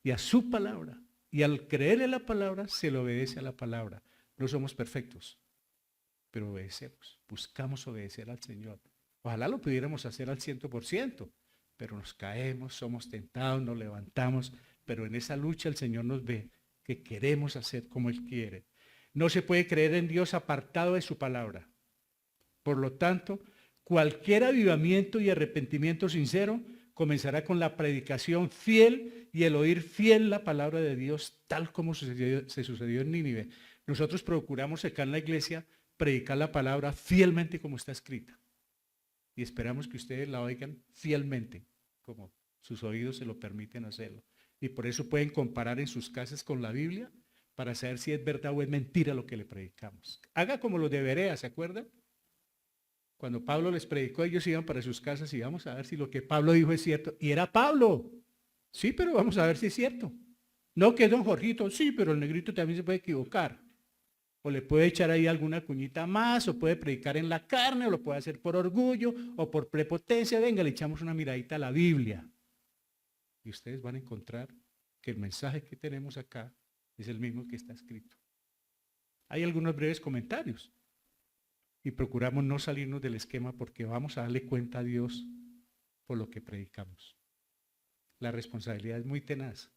y a su palabra. Y al creerle la palabra, se le obedece a la palabra. No somos perfectos, pero obedecemos. Buscamos obedecer al Señor. Ojalá lo pudiéramos hacer al 100%, pero nos caemos, somos tentados, nos levantamos, pero en esa lucha el Señor nos ve que queremos hacer como Él quiere. No se puede creer en Dios apartado de su palabra. Por lo tanto, cualquier avivamiento y arrepentimiento sincero comenzará con la predicación fiel y el oír fiel la palabra de Dios, tal como se sucedió en Nínive. Nosotros procuramos acá en la iglesia predicar la palabra fielmente como está escrita. Y esperamos que ustedes la oigan fielmente, como sus oídos se lo permiten hacerlo. Y por eso pueden comparar en sus casas con la Biblia para saber si es verdad o es mentira lo que le predicamos. Haga como los de Berea, ¿se acuerdan? Cuando Pablo les predicó, ellos iban para sus casas y vamos a ver si lo que Pablo dijo es cierto. Y era Pablo. Sí, pero vamos a ver si es cierto. No que es don Jorgito, sí, pero el negrito también se puede equivocar. O le puede echar ahí alguna cuñita más, o puede predicar en la carne, o lo puede hacer por orgullo, o por prepotencia. Venga, le echamos una miradita a la Biblia. Y ustedes van a encontrar que el mensaje que tenemos acá es el mismo que está escrito. Hay algunos breves comentarios. Y procuramos no salirnos del esquema porque vamos a darle cuenta a Dios por lo que predicamos. La responsabilidad es muy tenaz,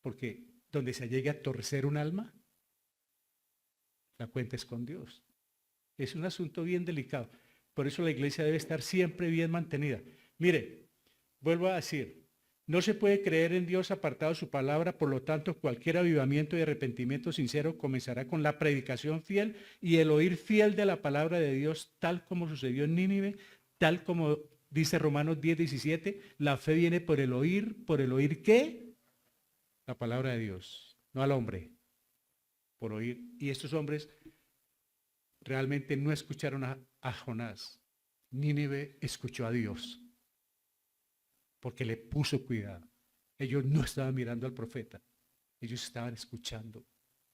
porque donde se llegue a torcer un alma, la cuenta es con Dios. Es un asunto bien delicado. Por eso la iglesia debe estar siempre bien mantenida. Mire, vuelvo a decir, no se puede creer en Dios apartado de su palabra, por lo tanto, cualquier avivamiento y arrepentimiento sincero comenzará con la predicación fiel y el oír fiel de la palabra de Dios, tal como sucedió en Nínive, tal como dice Romanos 10:17, la fe viene por el oír ¿qué? la palabra de Dios, no al hombre, por oír. Y estos hombres realmente no escucharon a Jonás. Nínive escuchó a Dios, porque le puso cuidado. Ellos no estaban mirando al profeta, ellos estaban escuchando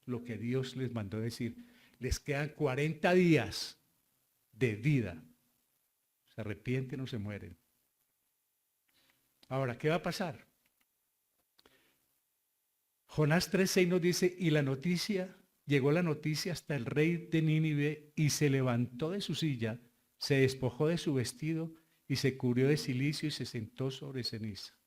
lo que Dios les mandó decir. Les quedan 40 días de vida. Se arrepienten o se mueren. Ahora, ¿qué va a pasar? Jonás 3:6 nos dice, y llegó la noticia hasta el rey de Nínive y se levantó de su silla, se despojó de su vestido y se cubrió de cilicio y se sentó sobre ceniza.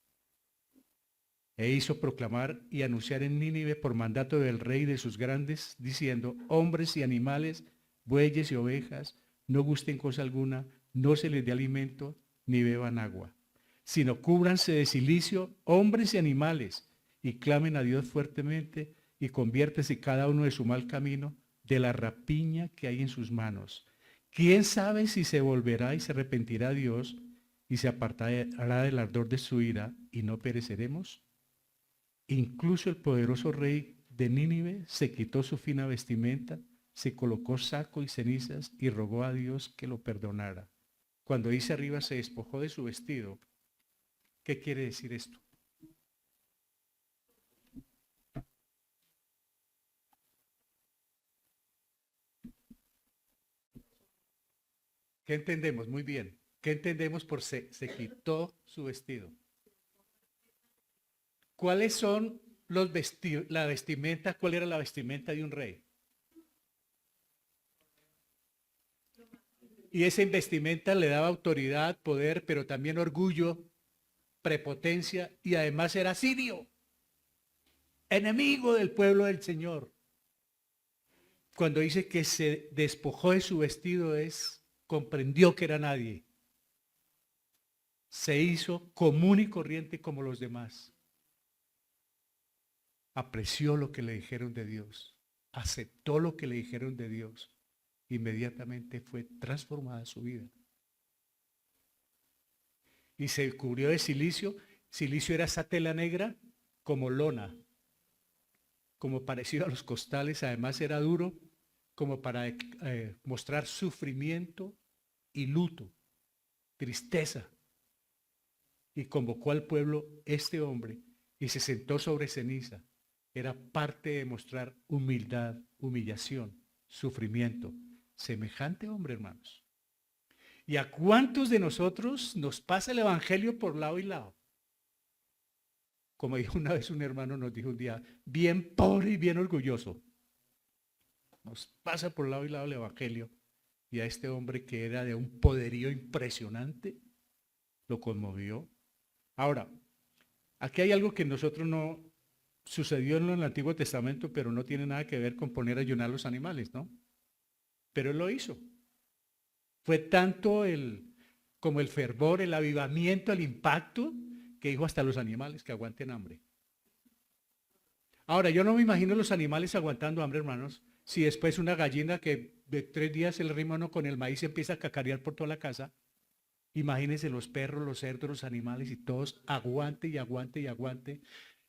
E hizo proclamar y anunciar en Nínive por mandato del rey de sus grandes, diciendo, hombres y animales, bueyes y ovejas, no gusten cosa alguna, no se les dé alimento, ni beban agua, sino cúbranse de cilicio, hombres y animales, y clamen a Dios fuertemente, y conviértese cada uno de su mal camino, de la rapiña que hay en sus manos. ¿Quién sabe si se volverá y se arrepentirá Dios, y se apartará del ardor de su ira, y no pereceremos? Incluso el poderoso rey de Nínive se quitó su fina vestimenta, se colocó saco y cenizas y rogó a Dios que lo perdonara. Cuando dice arriba se despojó de su vestido, ¿qué quiere decir esto? ¿Qué entendemos? Muy bien. ¿Qué entendemos por se quitó su vestido? ¿Cuáles son la vestimenta? ¿Cuál era la vestimenta de un rey? Y esa vestimenta le daba autoridad, poder, pero también orgullo, prepotencia, y además era sirio, enemigo del pueblo del Señor. Cuando dice que se despojó de su vestido comprendió que era nadie. Se hizo común y corriente como los demás. Apreció lo que le dijeron de Dios, aceptó lo que le dijeron de Dios, inmediatamente fue transformada su vida. Y se cubrió de cilicio. Cilicio era esa tela negra como lona, como parecido a los costales, además era duro, como para mostrar sufrimiento y luto, tristeza. Y convocó al pueblo este hombre y se sentó sobre ceniza. Era parte de mostrar humildad, humillación, sufrimiento. Semejante hombre, hermanos. ¿Y a cuántos de nosotros nos pasa el evangelio por lado y lado? Como dijo una vez un hermano, nos dijo un día, bien pobre y bien orgulloso. Nos pasa por lado y lado el evangelio. Y a este hombre que era de un poderío impresionante, lo conmovió. Ahora, aquí hay algo que nosotros no sucedió en el Antiguo Testamento, pero no tiene nada que ver con poner a ayunar los animales, ¿no? Pero él lo hizo. Fue tanto como el fervor, el avivamiento, el impacto, que dijo hasta los animales que aguanten hambre. Ahora, yo no me imagino los animales aguantando hambre, hermanos, si después una gallina que de 3 días el rímano con el maíz empieza a cacarear por toda la casa. Imagínense los perros, los cerdos, los animales y todos aguante y aguante y aguante.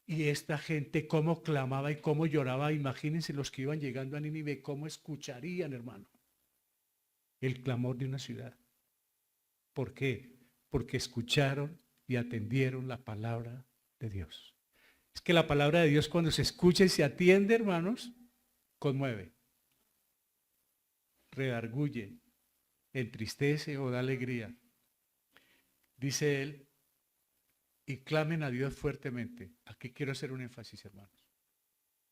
Y esta gente cómo clamaba y cómo lloraba. Imagínense los que iban llegando a Nínive, cómo escucharían, hermano, el clamor de una ciudad. ¿Por qué? Porque escucharon y atendieron la palabra de Dios. Es que la palabra de Dios cuando se escucha y se atiende, hermanos, conmueve, redarguye, entristece o da alegría. Dice él, y clamen a Dios fuertemente. Aquí quiero hacer un énfasis, hermanos.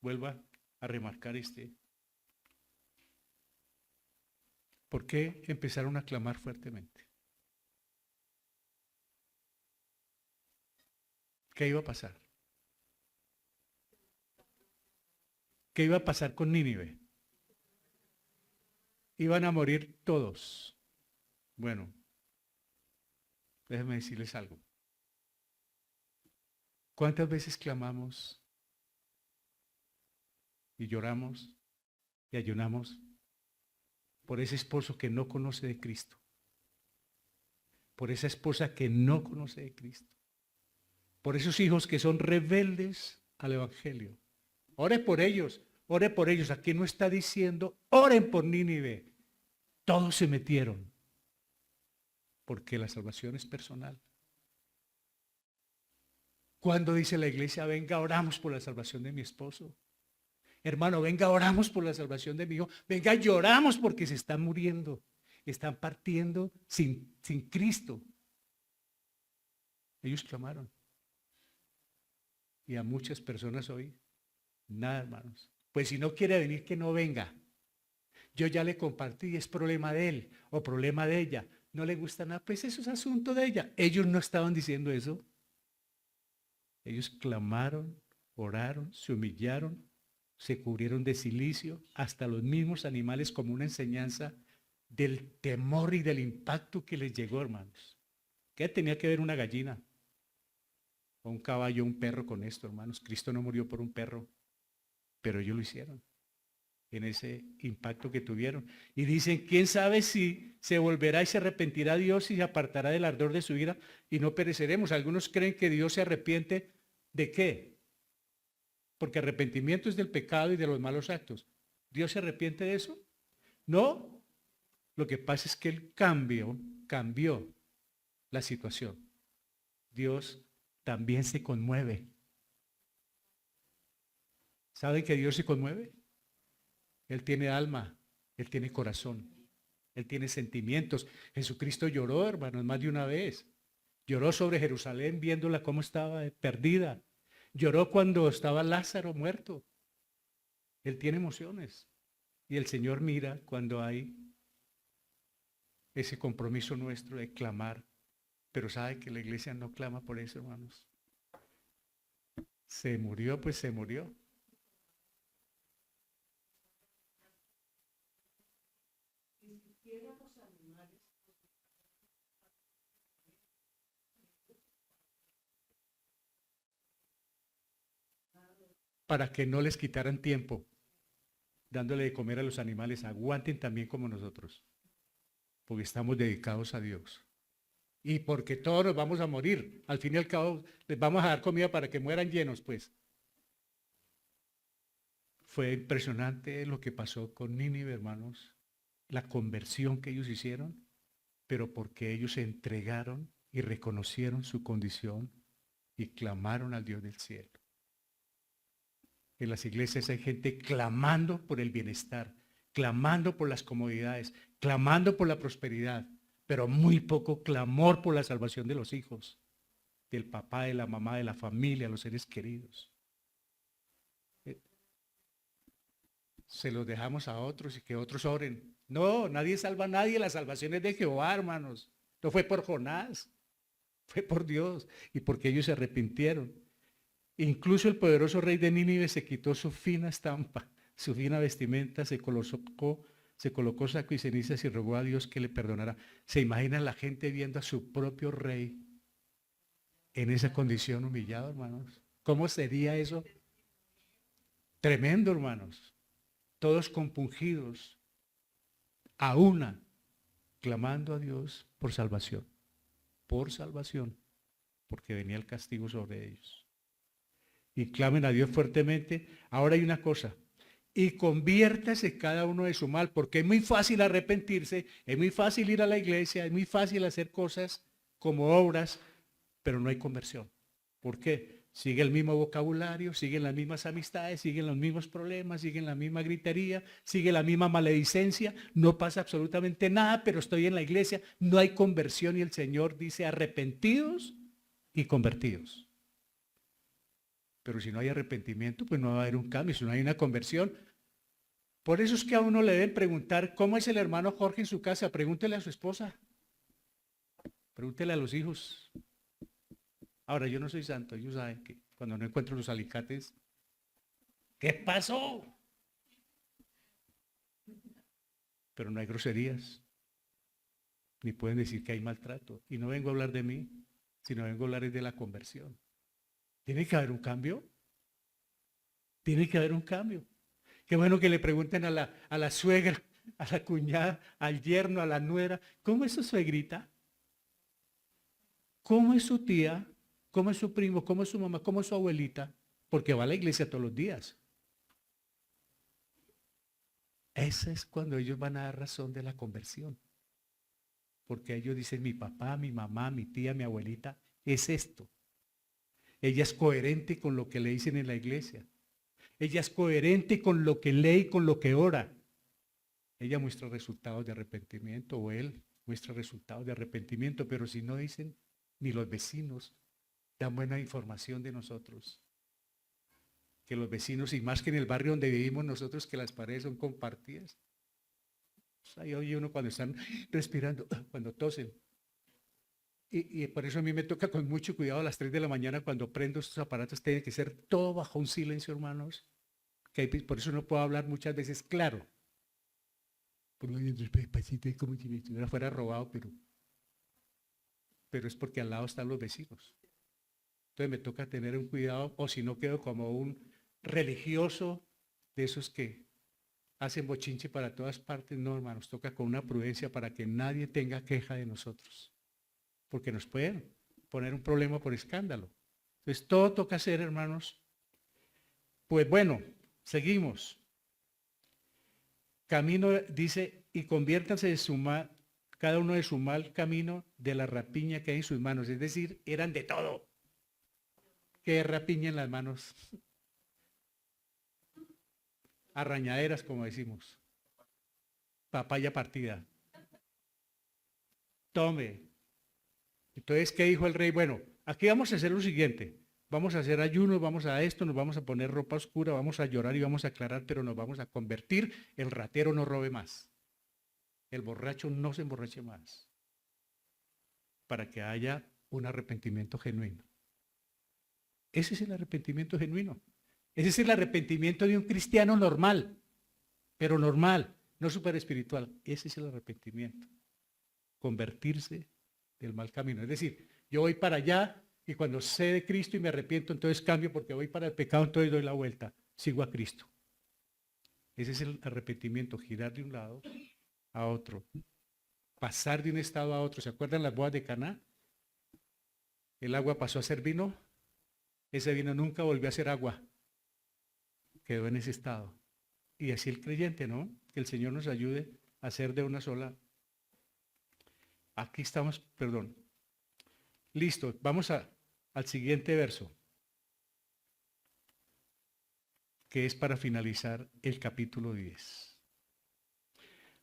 Vuelva a remarcar ¿Por qué empezaron a clamar fuertemente? ¿Qué iba a pasar? ¿Qué iba a pasar con Nínive? Iban a morir todos. Bueno, déjenme decirles algo. ¿Cuántas veces clamamos y lloramos y ayunamos por ese esposo que no conoce de Cristo? Por esa esposa que no conoce de Cristo. Por esos hijos que son rebeldes al Evangelio. Ore por ellos, ore por ellos. Aquí no está diciendo, oren por Nínive. Todos se metieron, porque la salvación es personal. Cuando dice la iglesia, venga, oramos por la salvación de mi esposo. Hermano, venga, oramos por la salvación de mi hijo. Venga, lloramos porque se están muriendo. Están partiendo sin Cristo. Ellos clamaron. Y a muchas personas hoy, nada, hermanos. Pues si no quiere venir, que no venga. Yo ya le compartí, es problema de él o problema de ella. No le gusta nada, pues eso es asunto de ella. Ellos no estaban diciendo eso. Ellos clamaron, oraron, se humillaron, se cubrieron de cilicio, hasta los mismos animales, como una enseñanza del temor y del impacto que les llegó, hermanos. ¿Qué tenía que ver una gallina? O un caballo, un perro con esto, hermanos. Cristo no murió por un perro, pero ellos lo hicieron en ese impacto que tuvieron. Y dicen, ¿quién sabe si se volverá y se arrepentirá Dios y se apartará del ardor de su ira y no pereceremos? Algunos creen que Dios se arrepiente ¿de qué? Porque arrepentimiento es del pecado y de los malos actos. ¿Dios se arrepiente de eso? No. Lo que pasa es que Él cambió la situación. Dios también se conmueve. ¿Saben que Dios se conmueve? Él tiene alma, Él tiene corazón, Él tiene sentimientos. Jesucristo lloró, hermanos, más de una vez. Lloró sobre Jerusalén viéndola cómo estaba perdida. Lloró cuando estaba Lázaro muerto. Él tiene emociones. Y el Señor mira cuando hay ese compromiso nuestro de clamar. Pero sabe que la iglesia no clama por eso, hermanos. Se murió, pues se murió. Para que no les quitaran tiempo, dándole de comer a los animales, aguanten también como nosotros, porque estamos dedicados a Dios. Y porque todos nos vamos a morir, al fin y al cabo les vamos a dar comida para que mueran llenos, pues. Fue impresionante lo que pasó con Nínive, hermanos, la conversión que ellos hicieron, pero porque ellos se entregaron y reconocieron su condición y clamaron al Dios del cielo. En las iglesias hay gente clamando por el bienestar, clamando por las comodidades, clamando por la prosperidad, pero muy poco clamor por la salvación de los hijos, del papá, de la mamá, de la familia, los seres queridos. Se los dejamos a otros y que otros oren. No, nadie salva a nadie, la salvación es de Jehová, hermanos. No fue por Jonás, fue por Dios y porque ellos se arrepintieron. Incluso el poderoso rey de Nínive se quitó su fina estampa, su fina vestimenta, se colocó saco y cenizas y rogó a Dios que le perdonara. ¿Se imagina la gente viendo a su propio rey en esa condición humillado, hermanos? ¿Cómo sería eso? Tremendo, hermanos. Todos compungidos, a una, clamando a Dios por salvación, porque venía el castigo sobre ellos. Y clamen a Dios fuertemente. Ahora hay una cosa, y conviértase cada uno de su mal, porque es muy fácil arrepentirse, es muy fácil ir a la iglesia, es muy fácil hacer cosas como obras, pero no hay conversión. ¿Por qué? Sigue el mismo vocabulario, siguen las mismas amistades, siguen los mismos problemas, siguen la misma gritería, sigue la misma maledicencia, no pasa absolutamente nada, pero estoy en la iglesia, no hay conversión y el Señor dice arrepentidos y convertidos. Pero si no hay arrepentimiento, pues no va a haber un cambio, si no hay una conversión. Por eso es que a uno le deben preguntar, ¿cómo es el hermano Jorge en su casa? Pregúntele a su esposa, pregúntele a los hijos. Ahora, yo no soy santo, ellos saben que cuando no encuentro los alicates, ¿qué pasó? Pero no hay groserías, ni pueden decir que hay maltrato. Y no vengo a hablar de mí, sino vengo a hablar de la conversión. ¿Tiene que haber un cambio? Tiene que haber un cambio. Qué bueno que le pregunten a la suegra, a la cuñada, al yerno, a la nuera, ¿cómo es su suegrita? ¿Cómo es su tía? ¿Cómo es su primo? ¿Cómo es su mamá? ¿Cómo es su abuelita? porque va a la iglesia todos los días. Ese es cuando ellos van a dar razón de la conversión. Porque ellos dicen, mi papá, mi mamá, mi tía, mi abuelita, es esto. Ella es coherente con lo que le dicen en la iglesia. Ella es coherente con lo que lee y con lo que ora. Ella muestra resultados de arrepentimiento o él muestra resultados de arrepentimiento, pero si no dicen, ni los vecinos dan buena información de nosotros. Que los vecinos, y más que en el barrio donde vivimos nosotros, que las paredes son compartidas. Pues ahí oye uno cuando están respirando, cuando tosen. Y por eso a mí me toca con mucho cuidado a las 3 de la mañana cuando prendo estos aparatos, tiene que ser todo bajo un silencio, hermanos. Por eso no puedo hablar muchas veces claro. Como si me estuviera fuera robado, pero es porque al lado están los vecinos. Entonces me toca tener un cuidado, o si no quedo como un religioso de esos que hacen bochinche para todas partes. No, hermanos, toca con una prudencia para que nadie tenga queja de nosotros, porque nos pueden poner un problema por escándalo. Entonces todo toca hacer, hermanos. Pues bueno, seguimos. Camino, dice, y conviértanse de su mal, cada uno de su mal camino, de la rapiña que hay en sus manos. Es decir, eran de todo. ¿Qué rapiña en las manos? Arrañaderas, como decimos. Papaya partida. Tome. Entonces, ¿qué dijo el rey? Bueno, aquí vamos a hacer lo siguiente. Vamos a hacer ayunos, vamos a esto, nos vamos a poner ropa oscura, vamos a llorar y vamos a aclarar, pero nos vamos a convertir. El ratero no robe más. El borracho no se emborrache más. Para que haya un arrepentimiento genuino. Ese es el arrepentimiento genuino. Ese es el arrepentimiento de un cristiano normal, pero normal, no súper espiritual. Ese es el arrepentimiento. Convertirse del mal camino. Es decir, yo voy para allá y cuando sé de Cristo y me arrepiento, entonces cambio porque voy para el pecado, entonces doy la vuelta. Sigo a Cristo. Ese es el arrepentimiento, girar de un lado a otro. Pasar de un estado a otro. ¿Se acuerdan las bodas de Caná? El agua pasó a ser vino. Ese vino nunca volvió a ser agua. Quedó en ese estado. Y así el creyente, ¿no? Que el Señor nos ayude a ser de una sola. Aquí estamos, perdón. Listo, vamos al siguiente verso, que es para finalizar el capítulo 10.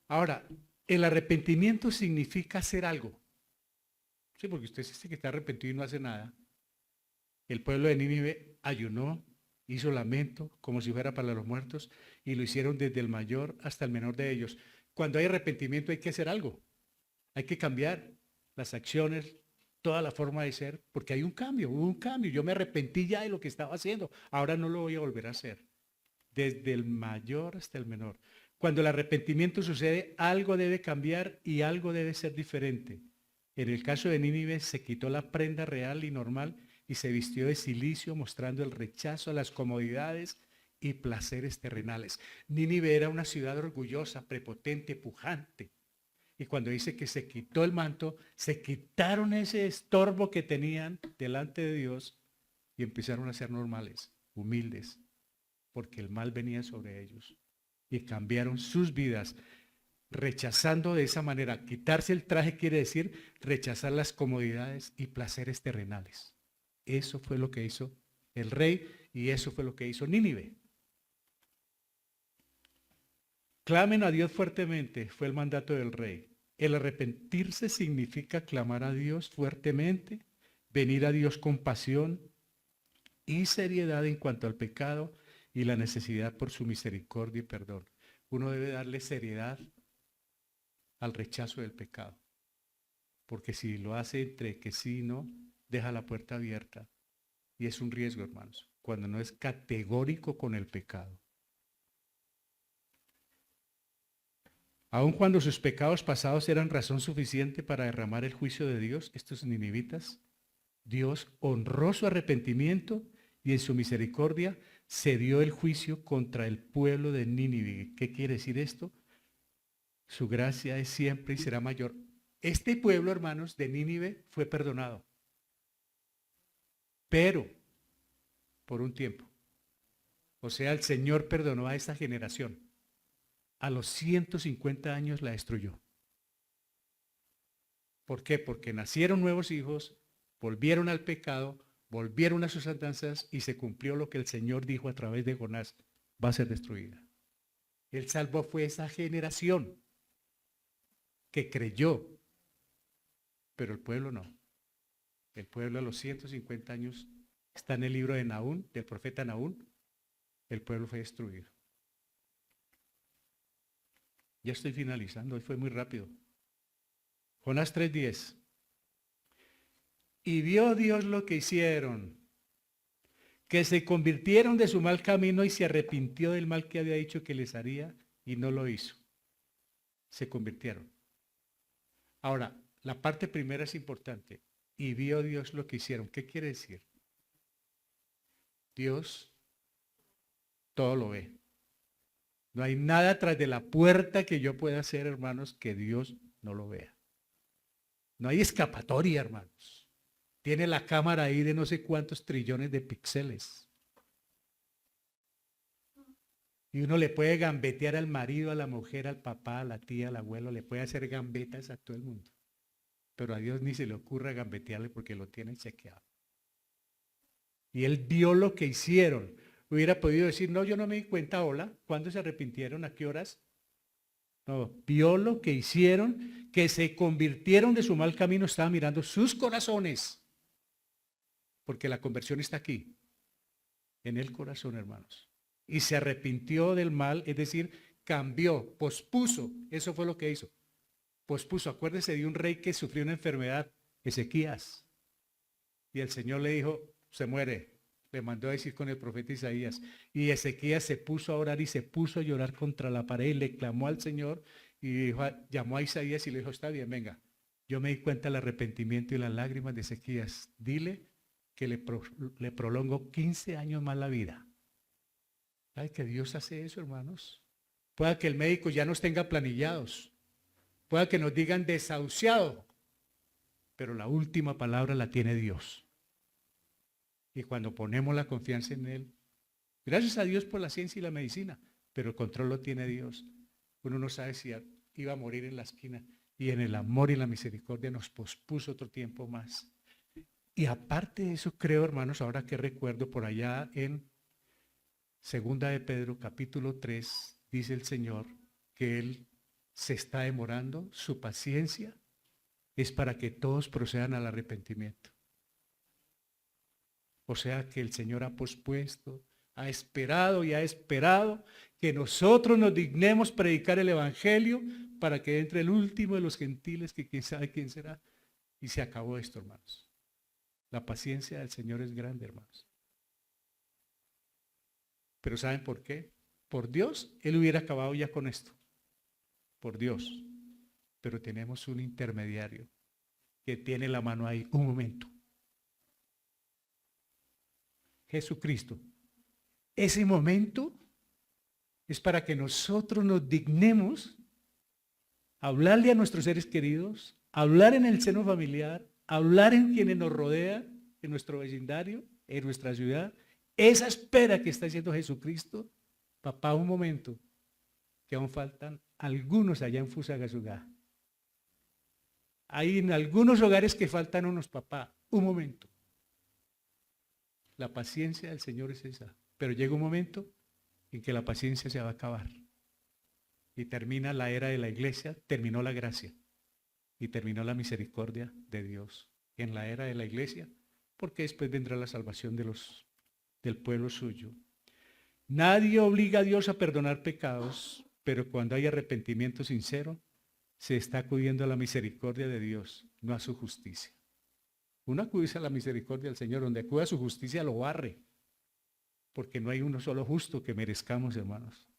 Ahora, el arrepentimiento significa hacer algo. Sí, porque usted dice que está arrepentido y no hace nada. El pueblo de Nínive ayunó, hizo lamento como si fuera para los muertos y lo hicieron desde el mayor hasta el menor de ellos. Cuando hay arrepentimiento hay que hacer algo. Hay que cambiar las acciones, toda la forma de ser, porque hay un cambio, hubo un cambio. Yo me arrepentí ya de lo que estaba haciendo, ahora no lo voy a volver a hacer. Desde el mayor hasta el menor. Cuando el arrepentimiento sucede, algo debe cambiar y algo debe ser diferente. En el caso de Nínive se quitó la prenda real y normal y se vistió de cilicio, mostrando el rechazo a las comodidades y placeres terrenales. Nínive era una ciudad orgullosa, prepotente, pujante. Y cuando dice que se quitó el manto, se quitaron ese estorbo que tenían delante de Dios y empezaron a ser normales, humildes, porque el mal venía sobre ellos. Y cambiaron sus vidas, rechazando de esa manera. Quitarse el traje quiere decir rechazar las comodidades y placeres terrenales. Eso fue lo que hizo el rey y eso fue lo que hizo Nínive. Clamen a Dios fuertemente, fue el mandato del rey. El arrepentirse significa clamar a Dios fuertemente, venir a Dios con pasión y seriedad en cuanto al pecado y la necesidad por su misericordia y perdón. Uno debe darle seriedad al rechazo del pecado, porque si lo hace entre que sí y no, deja la puerta abierta y es un riesgo, hermanos, cuando no es categórico con el pecado. Aun cuando sus pecados pasados eran razón suficiente para derramar el juicio de Dios, estos ninivitas, Dios honró su arrepentimiento y en su misericordia se dio el juicio contra el pueblo de Nínive. ¿Qué quiere decir esto? Su gracia es siempre y será mayor. Este pueblo, hermanos, de Nínive fue perdonado, pero por un tiempo. O sea, el Señor perdonó a esta generación. A los 150 años la destruyó. ¿Por qué? Porque nacieron nuevos hijos, volvieron al pecado, volvieron a sus andanzas y se cumplió lo que el Señor dijo a través de Jonás, va a ser destruida. El salvo fue esa generación que creyó, pero el pueblo no. El pueblo a los 150 años, está en el libro de Nahum, del profeta Nahum, el pueblo fue destruido. Ya estoy finalizando, hoy fue muy rápido. Jonás 3:10. Y vio Dios lo que hicieron, que se convirtieron de su mal camino y se arrepintió del mal que había dicho que les haría y no lo hizo. Se convirtieron. Ahora, la parte primera es importante. Y vio Dios lo que hicieron. ¿Qué quiere decir? Dios todo lo ve. No hay nada tras de la puerta que yo pueda hacer, hermanos, que Dios no lo vea. No hay escapatoria, hermanos. Tiene la cámara ahí de no sé cuántos trillones de píxeles. Y uno le puede gambetear al marido, a la mujer, al papá, a la tía, al abuelo, le puede hacer gambetas a todo el mundo. Pero a Dios ni se le ocurra gambetearle porque lo tiene chequeado. Y él vio lo que hicieron. Hubiera podido decir, no, yo no me di cuenta, hola, ¿cuándo se arrepintieron? ¿A qué horas? No, vio lo que hicieron, que se convirtieron de su mal camino, estaba mirando sus corazones. Porque la conversión está aquí, en el corazón, hermanos. Y se arrepintió del mal, es decir, cambió, pospuso, eso fue lo que hizo. Pospuso, acuérdese de un rey que sufrió una enfermedad, Ezequías. Y el Señor le dijo, se muere. Le mandó a decir con el profeta Isaías. Y Ezequías se puso a orar y se puso a llorar contra la pared y le clamó al Señor y dijo, llamó a Isaías y le dijo, está bien, venga. Yo me di cuenta del arrepentimiento y las lágrimas de Ezequías. Dile que le prolongo 15 años más la vida. ¿Sabe que Dios hace eso, hermanos? Pueda que el médico ya nos tenga planillados. Pueda que nos digan desahuciado. Pero la última palabra la tiene Dios. Y cuando ponemos la confianza en Él, gracias a Dios por la ciencia y la medicina, pero el control lo tiene Dios. Uno no sabe si iba a morir en la esquina. Y en el amor y la misericordia nos pospuso otro tiempo más. Y aparte de eso, creo, hermanos, ahora que recuerdo por allá en Segunda de Pedro, capítulo 3, dice el Señor que Él se está demorando, su paciencia es para que todos procedan al arrepentimiento. O sea que el Señor ha pospuesto, ha esperado y ha esperado que nosotros nos dignemos predicar el Evangelio para que entre el último de los gentiles, que quién sabe quién será. Y se acabó esto, hermanos. La paciencia del Señor es grande, hermanos. Pero ¿saben por qué? Por Dios, Él hubiera acabado ya con esto. Por Dios. Pero tenemos un intermediario que tiene la mano ahí. Un momento. Jesucristo. Ese momento es para que nosotros nos dignemos a hablarle a nuestros seres queridos, hablar en el seno familiar, hablar en quienes nos rodean, en nuestro vecindario, en nuestra ciudad. Esa espera que está haciendo Jesucristo, papá, un momento, que aún faltan algunos allá en Fusagasugá. Hay en algunos hogares que faltan unos, papá, un momento. La paciencia del Señor es esa, pero llega un momento en que la paciencia se va a acabar. Y termina la era de la iglesia, terminó la gracia y terminó la misericordia de Dios en la era de la iglesia, porque después vendrá la salvación del pueblo suyo. Nadie obliga a Dios a perdonar pecados, pero cuando hay arrepentimiento sincero, se está acudiendo a la misericordia de Dios, no a su justicia. Uno acude a la misericordia del Señor, donde acude a su justicia lo barre, porque no hay uno solo justo que merezcamos, hermanos.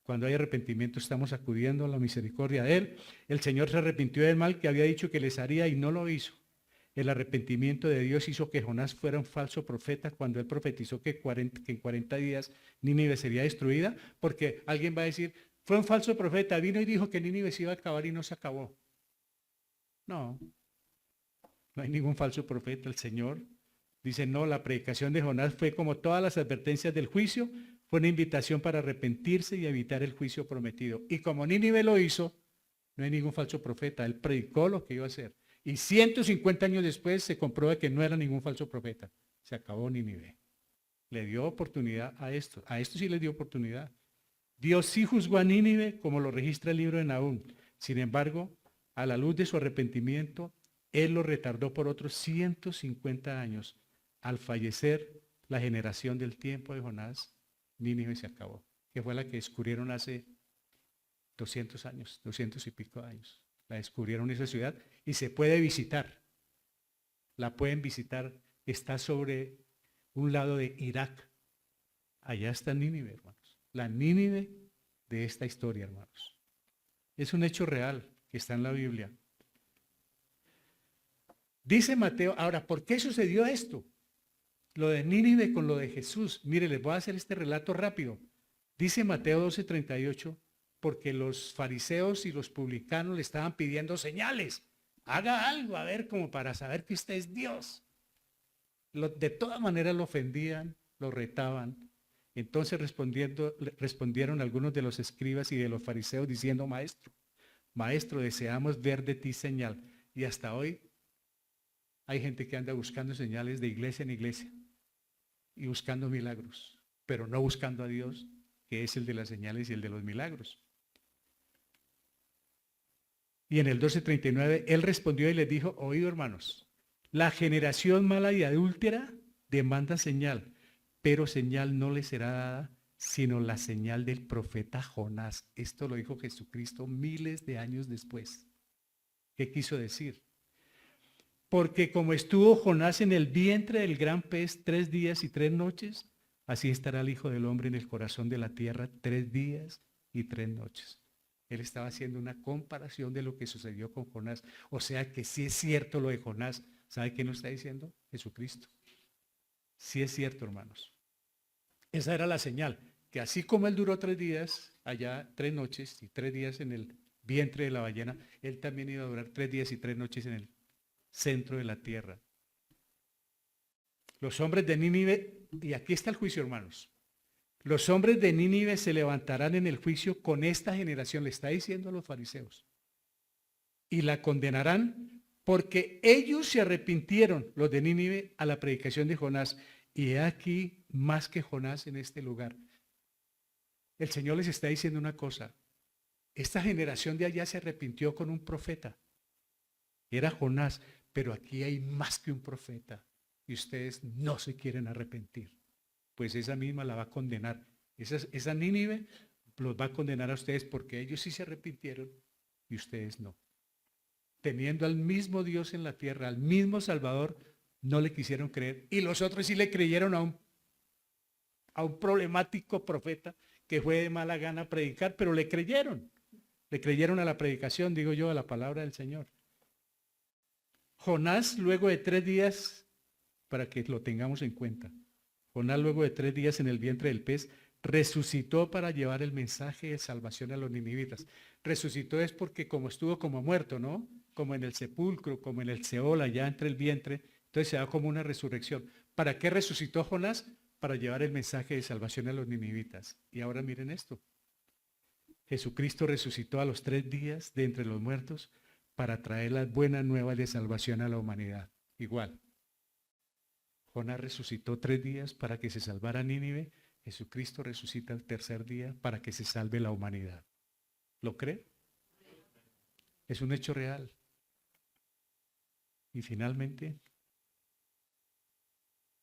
Cuando hay arrepentimiento estamos acudiendo a la misericordia de Él. El Señor se arrepintió del mal que había dicho que les haría y no lo hizo. El arrepentimiento de Dios hizo que Jonás fuera un falso profeta cuando él profetizó que en 40 días Nínive sería destruida, porque alguien va a decir, fue un falso profeta, vino y dijo que Nínive se iba a acabar y no se acabó. No hay ningún falso profeta. El Señor dice, no, la predicación de Jonás fue como todas las advertencias del juicio, Fue una invitación para arrepentirse y evitar el juicio prometido. Y como Nínive lo hizo, no hay ningún falso profeta. Él predicó lo que iba a hacer. Y 150 años después se comprueba que no era ningún falso profeta. Se acabó Nínive. Le dio oportunidad a esto. A esto sí le dio oportunidad. Dios sí juzgó a Nínive como lo registra el libro de Nahum. Sin embargo, a la luz de su arrepentimiento, Él lo retardó por otros 150 años. Al fallecer la generación del tiempo de Jonás, Nínive se acabó, que fue la que descubrieron hace 200 años, 200 y pico años. La descubrieron esa ciudad y se puede visitar. La pueden visitar. Está sobre un lado de Irak. Allá está Nínive, hermanos. La Nínive de esta historia, hermanos. Es un hecho real que está en la Biblia. Dice Mateo, ahora, ¿por qué sucedió esto? Lo de Nínive con lo de Jesús. Mire, les voy a hacer este relato rápido. Dice Mateo 12:38, porque los fariseos y los publicanos le estaban pidiendo señales. Haga algo, a ver, como para saber que usted es Dios. De todas maneras lo ofendían, lo retaban. Entonces respondieron algunos de los escribas y de los fariseos diciendo, maestro, deseamos ver de ti señal. Y hasta hoy hay gente que anda buscando señales de iglesia en iglesia y buscando milagros, pero no buscando a Dios, que es el de las señales y el de los milagros. Y en el 12:39, él respondió y les dijo, oído hermanos, la generación mala y adúltera demanda señal, pero señal no le será dada, sino la señal del profeta Jonás. Esto lo dijo Jesucristo miles de años después. ¿Qué quiso decir? Porque como estuvo Jonás en el vientre del gran pez 3 días y 3 noches, así estará el Hijo del Hombre en el corazón de la tierra 3 días y 3 noches. Él estaba haciendo una comparación de lo que sucedió con Jonás. O sea que sí es cierto lo de Jonás. ¿Sabe qué nos está diciendo? Jesucristo. Sí es cierto, hermanos. Esa era la señal, que así como él duró 3 días, allá 3 noches y 3 días en el vientre de la ballena, él también iba a durar 3 días y 3 noches en el centro de la tierra. Los hombres de Nínive, y aquí está el juicio, hermanos. Los hombres de Nínive se levantarán en el juicio con esta generación, le está diciendo a los fariseos, y la condenarán porque ellos se arrepintieron, los de Nínive, a la predicación de Jonás. Y he aquí más que Jonás en este lugar. El Señor les está diciendo una cosa. Esta generación de allá se arrepintió con un profeta. Era Jonás, pero aquí hay más que un profeta. Y ustedes no se quieren arrepentir. Pues esa misma la va a condenar. Esa Nínive los va a condenar a ustedes porque ellos sí se arrepintieron y ustedes no. Teniendo al mismo Dios en la tierra, al mismo Salvador, no le quisieron creer. Y los otros sí le creyeron a un problemático profeta que fue de mala gana predicar, pero le creyeron. Le creyeron a la predicación, digo yo, a la palabra del Señor. Jonás, luego de 3 días, para que lo tengamos en cuenta, Jonás, luego de 3 días en el vientre del pez, resucitó para llevar el mensaje de salvación a los ninivitas. Resucitó es porque como estuvo como muerto, ¿no? Como en el sepulcro, como en el Seol, allá entre el vientre, entonces se da como una resurrección. ¿Para qué resucitó Jonás? Para llevar el mensaje de salvación a los ninivitas. Y ahora miren esto. Jesucristo resucitó a los 3 días de entre los muertos para traer las buenas nuevas de salvación a la humanidad. Igual. Jonás resucitó 3 días para que se salvara Nínive. Jesucristo resucita el 3er día para que se salve la humanidad. ¿Lo cree? Es un hecho real. Y finalmente,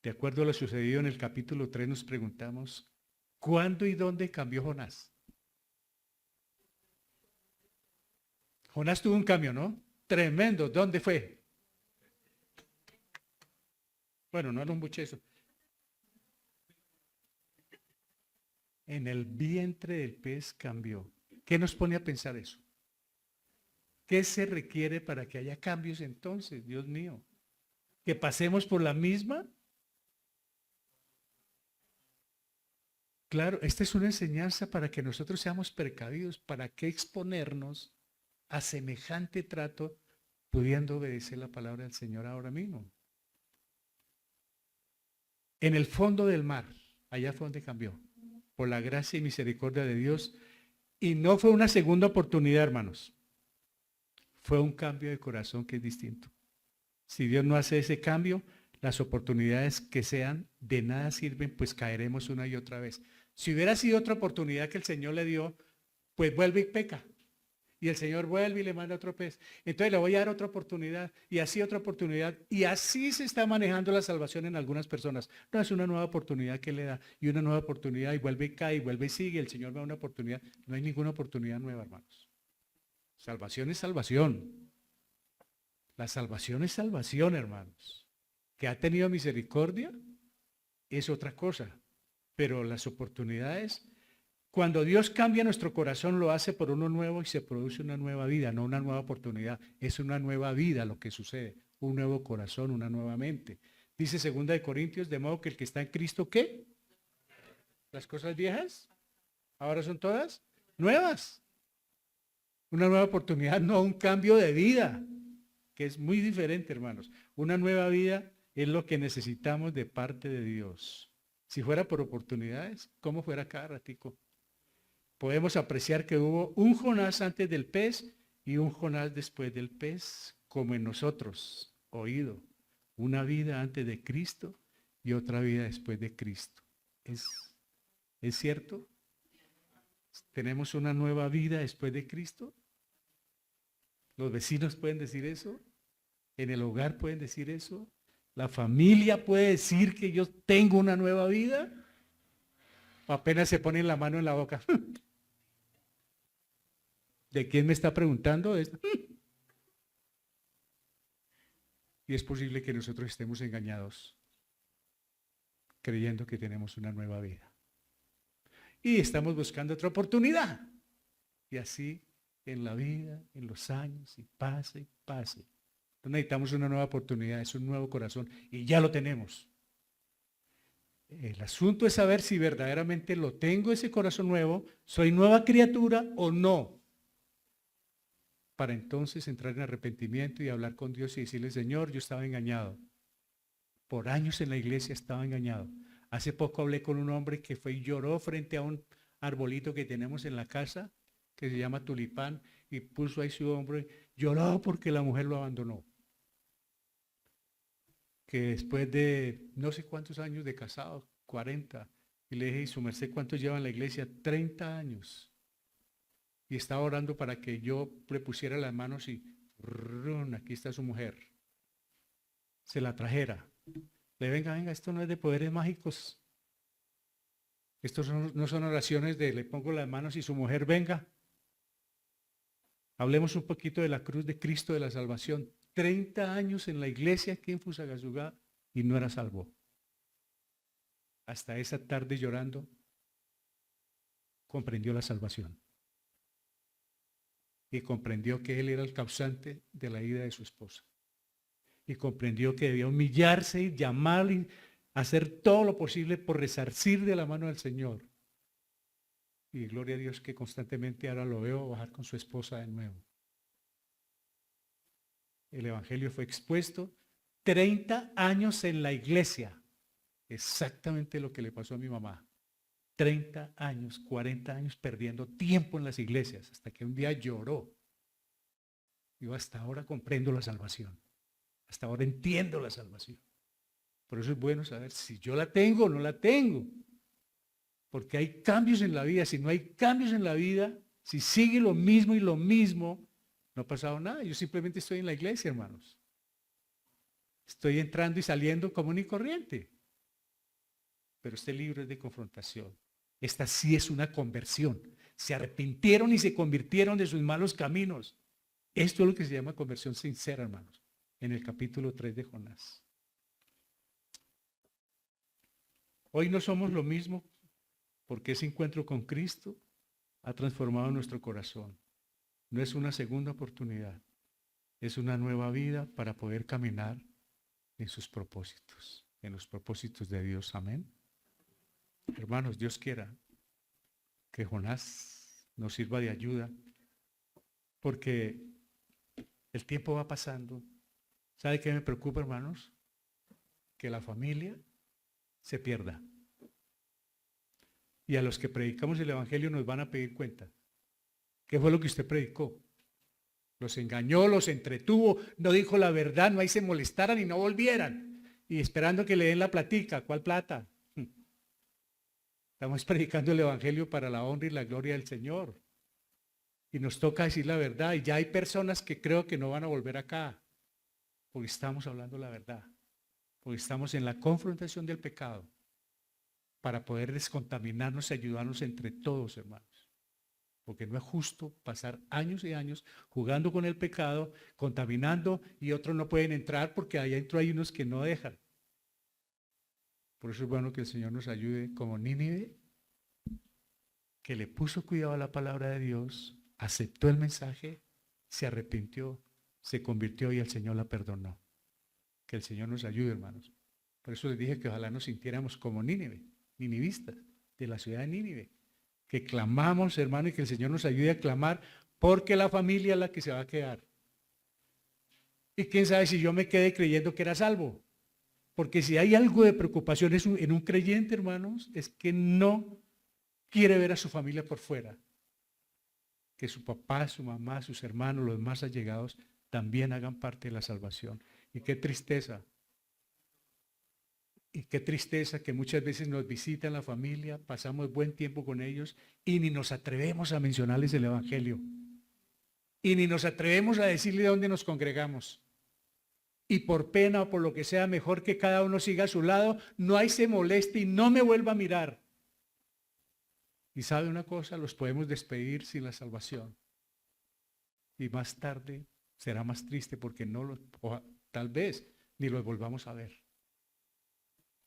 de acuerdo a lo sucedido en el capítulo 3, nos preguntamos, ¿cuándo y dónde cambió Jonás? Jonás tuvo un cambio, ¿no? Tremendo. ¿Dónde fue? Bueno, no era un buchezo. En el vientre del pez cambió. ¿Qué nos pone a pensar eso? ¿Qué se requiere para que haya cambios entonces, Dios mío? ¿Que pasemos por la misma? Claro, esta es una enseñanza para que nosotros seamos precavidos. ¿Para qué exponernos a semejante trato pudiendo obedecer la palabra del Señor ahora mismo? En el fondo del mar, allá fue donde cambió. por la gracia y misericordia de Dios. Y no fue una segunda oportunidad, hermanos. Fue un cambio de corazón que es distinto. Si Dios no hace ese cambio, las oportunidades que sean de nada sirven, pues caeremos una y otra vez. Si hubiera sido otra oportunidad que el Señor le dio, pues vuelve y peca. Y el Señor vuelve y le manda otro pez. Entonces le voy a dar otra oportunidad y así otra oportunidad. Y así se está manejando la salvación en algunas personas. No, es una nueva oportunidad que le da y una nueva oportunidad y vuelve y cae y vuelve y sigue. El Señor me da una oportunidad. No hay ninguna oportunidad nueva, hermanos. Salvación es salvación. La salvación es salvación, hermanos. Que ha tenido misericordia es otra cosa. Pero las oportunidades, cuando Dios cambia nuestro corazón, lo hace por uno nuevo y se produce una nueva vida, no una nueva oportunidad. Es una nueva vida lo que sucede. Un nuevo corazón, una nueva mente. Dice 2 Corintios, de modo que el que está en Cristo, ¿qué? Las cosas viejas, ahora son todas nuevas. Una nueva oportunidad, no un cambio de vida, que es muy diferente, hermanos. Una nueva vida es lo que necesitamos de parte de Dios. Si fuera por oportunidades, ¿cómo fuera cada ratico? Podemos apreciar que hubo un Jonás antes del pez y un Jonás después del pez, como en nosotros, oído. Una vida antes de Cristo y otra vida después de Cristo. ¿Es cierto? ¿Tenemos una nueva vida después de Cristo? ¿Los vecinos pueden decir eso? ¿En el hogar pueden decir eso? ¿La familia puede decir que yo tengo una nueva vida? ¿O apenas se ponen la mano en la boca? ¿De quién me está preguntando esto? Y es posible que nosotros estemos engañados, creyendo que tenemos una nueva vida. Y estamos buscando otra oportunidad. Y así en la vida, en los años, y pase, y pase. Entonces necesitamos una nueva oportunidad, es un nuevo corazón, y ya lo tenemos. El asunto es saber si verdaderamente lo tengo, ese corazón nuevo, soy nueva criatura o no. Para entonces entrar en arrepentimiento y hablar con Dios y decirle, Señor, yo estaba engañado. Por años en la iglesia estaba engañado. Hace poco hablé con un hombre que fue y lloró frente a un arbolito que tenemos en la casa, que se llama tulipán, y puso ahí su hombro y lloró porque la mujer lo abandonó. Que después de no sé cuántos años de casado, 40, y le dije, ¿y su merced cuántos lleva en la iglesia? 30 años. Y estaba orando para que yo le pusiera las manos y aquí está su mujer. Se la trajera. Le venga, esto no es de poderes mágicos. Estos no son oraciones de le pongo las manos y su mujer venga. Hablemos un poquito de la cruz de Cristo de la salvación. 30 años en la iglesia aquí en Fusagasugá y no era salvo. Hasta esa tarde llorando, comprendió la salvación. Y comprendió que él era el causante de la ida de su esposa. Y comprendió que debía humillarse y llamarle y hacer todo lo posible por resarcir de la mano del Señor. Y gloria a Dios que constantemente ahora lo veo bajar con su esposa de nuevo. El evangelio fue expuesto 30 años en la iglesia. Exactamente lo que le pasó a mi mamá. 30 años, 40 años perdiendo tiempo en las iglesias, hasta que un día lloró. Yo hasta ahora comprendo la salvación. Hasta ahora entiendo la salvación. Por eso es bueno saber si yo la tengo o no la tengo. Porque hay cambios en la vida. Si no hay cambios en la vida, si sigue lo mismo y lo mismo, no ha pasado nada. Yo simplemente estoy en la iglesia, hermanos. Estoy entrando y saliendo común y corriente. Pero este libro es de confrontación. Esta sí es una conversión. Se arrepintieron y se convirtieron de sus malos caminos. Esto es lo que se llama conversión sincera, hermanos, en el capítulo 3 de Jonás. Hoy no somos lo mismo porque ese encuentro con Cristo ha transformado nuestro corazón. No es una segunda oportunidad, es una nueva vida para poder caminar en sus propósitos, en los propósitos de Dios. Amén. Hermanos, Dios quiera que Jonás nos sirva de ayuda, porque el tiempo va pasando. ¿Sabe qué me preocupa, hermanos? Que la familia se pierda. Y a los que predicamos el Evangelio nos van a pedir cuenta. ¿Qué fue lo que usted predicó? Los engañó, los entretuvo, no dijo la verdad, no ahí se molestaran y no volvieran. Y esperando que le den la platica. ¿Cuál plata? Estamos predicando el Evangelio para la honra y la gloria del Señor. Y nos toca decir la verdad. Y ya hay personas que creo que no van a volver acá. Porque estamos hablando la verdad. Porque estamos en la confrontación del pecado. Para poder descontaminarnos y ayudarnos entre todos, hermanos. Porque no es justo pasar años y años jugando con el pecado, contaminando, y otros no pueden entrar porque ahí adentro hay unos que no dejan. Por eso es bueno que el Señor nos ayude como Nínive, que le puso cuidado a la palabra de Dios, aceptó el mensaje, se arrepintió, se convirtió y el Señor la perdonó. Que el Señor nos ayude, hermanos. Por eso les dije que ojalá nos sintiéramos como Nínive, ninivistas de la ciudad de Nínive. Que clamamos, hermano, y que el Señor nos ayude a clamar, porque la familia es la que se va a quedar. Y quién sabe si yo me quedé creyendo que era salvo. Porque si hay algo de preocupación en un creyente, hermanos, es que no quiere ver a su familia por fuera. Que su papá, su mamá, sus hermanos, los más allegados, también hagan parte de la salvación. Y qué tristeza. Y qué tristeza que muchas veces nos visitan la familia, pasamos buen tiempo con ellos y ni nos atrevemos a mencionarles el Evangelio. Y ni nos atrevemos a decirle dónde nos congregamos. Y por pena o por lo que sea, mejor que cada uno siga a su lado, no hay se moleste y no me vuelva a mirar. Y sabe una cosa, los podemos despedir sin la salvación. Y más tarde será más triste porque tal vez ni los volvamos a ver.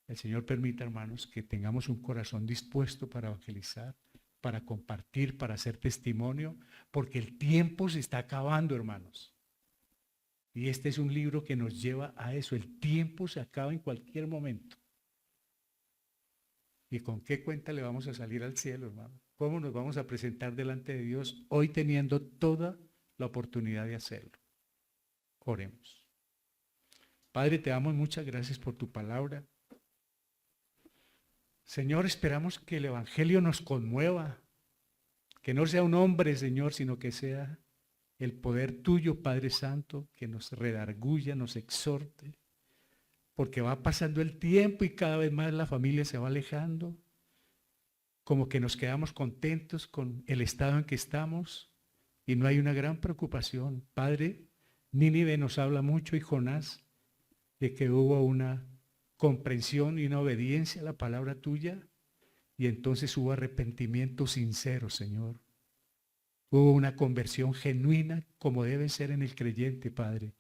El Señor permita, hermanos, que tengamos un corazón dispuesto para evangelizar, para compartir, para hacer testimonio, porque el tiempo se está acabando, hermanos. Y este es un libro que nos lleva a eso. El tiempo se acaba en cualquier momento. ¿Y con qué cuenta le vamos a salir al cielo, hermano? ¿Cómo nos vamos a presentar delante de Dios hoy teniendo toda la oportunidad de hacerlo? Oremos. Padre, te damos muchas gracias por tu palabra. Señor, esperamos que el Evangelio nos conmueva, que no sea un hombre, Señor, sino que sea el poder tuyo, Padre Santo, que nos redarguya, nos exhorte, porque va pasando el tiempo y cada vez más la familia se va alejando, como que nos quedamos contentos con el estado en que estamos y no hay una gran preocupación. Padre, Nínive nos habla mucho y Jonás de que hubo una comprensión y una obediencia a la palabra tuya, y entonces hubo arrepentimiento sincero, Señor. Hubo una conversión genuina como debe ser en el creyente, Padre.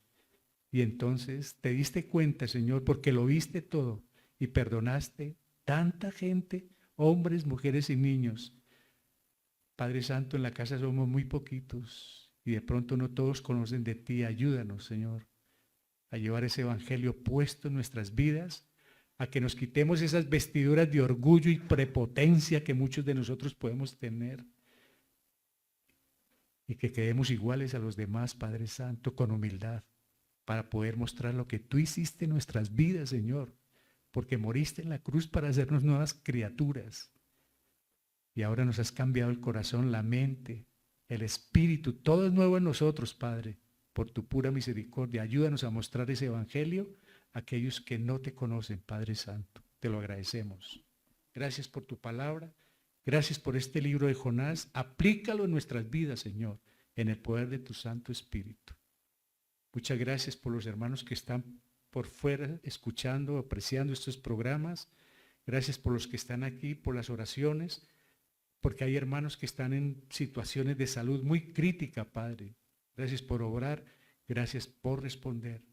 Y entonces te diste cuenta, Señor, porque lo viste todo y perdonaste tanta gente, hombres, mujeres y niños. Padre Santo, en la casa somos muy poquitos y de pronto no todos conocen de ti. Ayúdanos, Señor, a llevar ese evangelio puesto en nuestras vidas, a que nos quitemos esas vestiduras de orgullo y prepotencia que muchos de nosotros podemos tener y que quedemos iguales a los demás, Padre Santo, con humildad, para poder mostrar lo que tú hiciste en nuestras vidas, Señor, porque moriste en la cruz para hacernos nuevas criaturas y ahora nos has cambiado el corazón, la mente, el espíritu, todo es nuevo en nosotros, Padre. Por tu pura misericordia, ayúdanos a mostrar ese evangelio a aquellos que no te conocen, Padre Santo. Te lo agradecemos. Gracias por tu palabra. Gracias por este libro de Jonás. Aplícalo en nuestras vidas, Señor, en el poder de tu Santo Espíritu. Muchas gracias por los hermanos que están por fuera escuchando, apreciando estos programas. Gracias por los que están aquí, por las oraciones, porque hay hermanos que están en situaciones de salud muy crítica, Padre. Gracias por obrar, gracias por responder.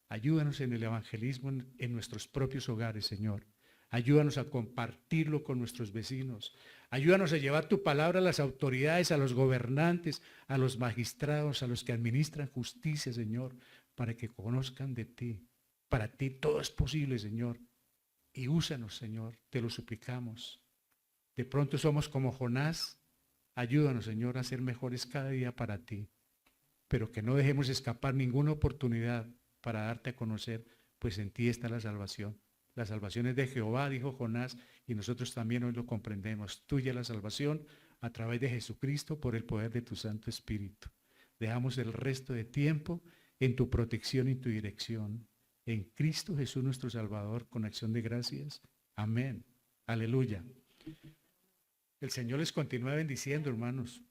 Ayúdanos en el evangelismo en nuestros propios hogares, Señor. Ayúdanos a compartirlo con nuestros vecinos. Ayúdanos a llevar tu palabra a las autoridades, a los gobernantes, a los magistrados, a los que administran justicia, Señor, para que conozcan de ti. Para ti todo es posible, Señor. Y úsanos, Señor, te lo suplicamos. De pronto somos como Jonás. Ayúdanos, Señor, a ser mejores cada día para ti. Pero que no dejemos escapar ninguna oportunidad para darte a conocer, pues en ti está la salvación. La salvación es de Jehová, dijo Jonás, y nosotros también hoy lo comprendemos. Tuya la salvación a través de Jesucristo por el poder de tu Santo Espíritu. Dejamos el resto de tiempo en tu protección y tu dirección. En Cristo Jesús nuestro Salvador, con acción de gracias. Amén. Aleluya. El Señor les continúa bendiciendo, hermanos.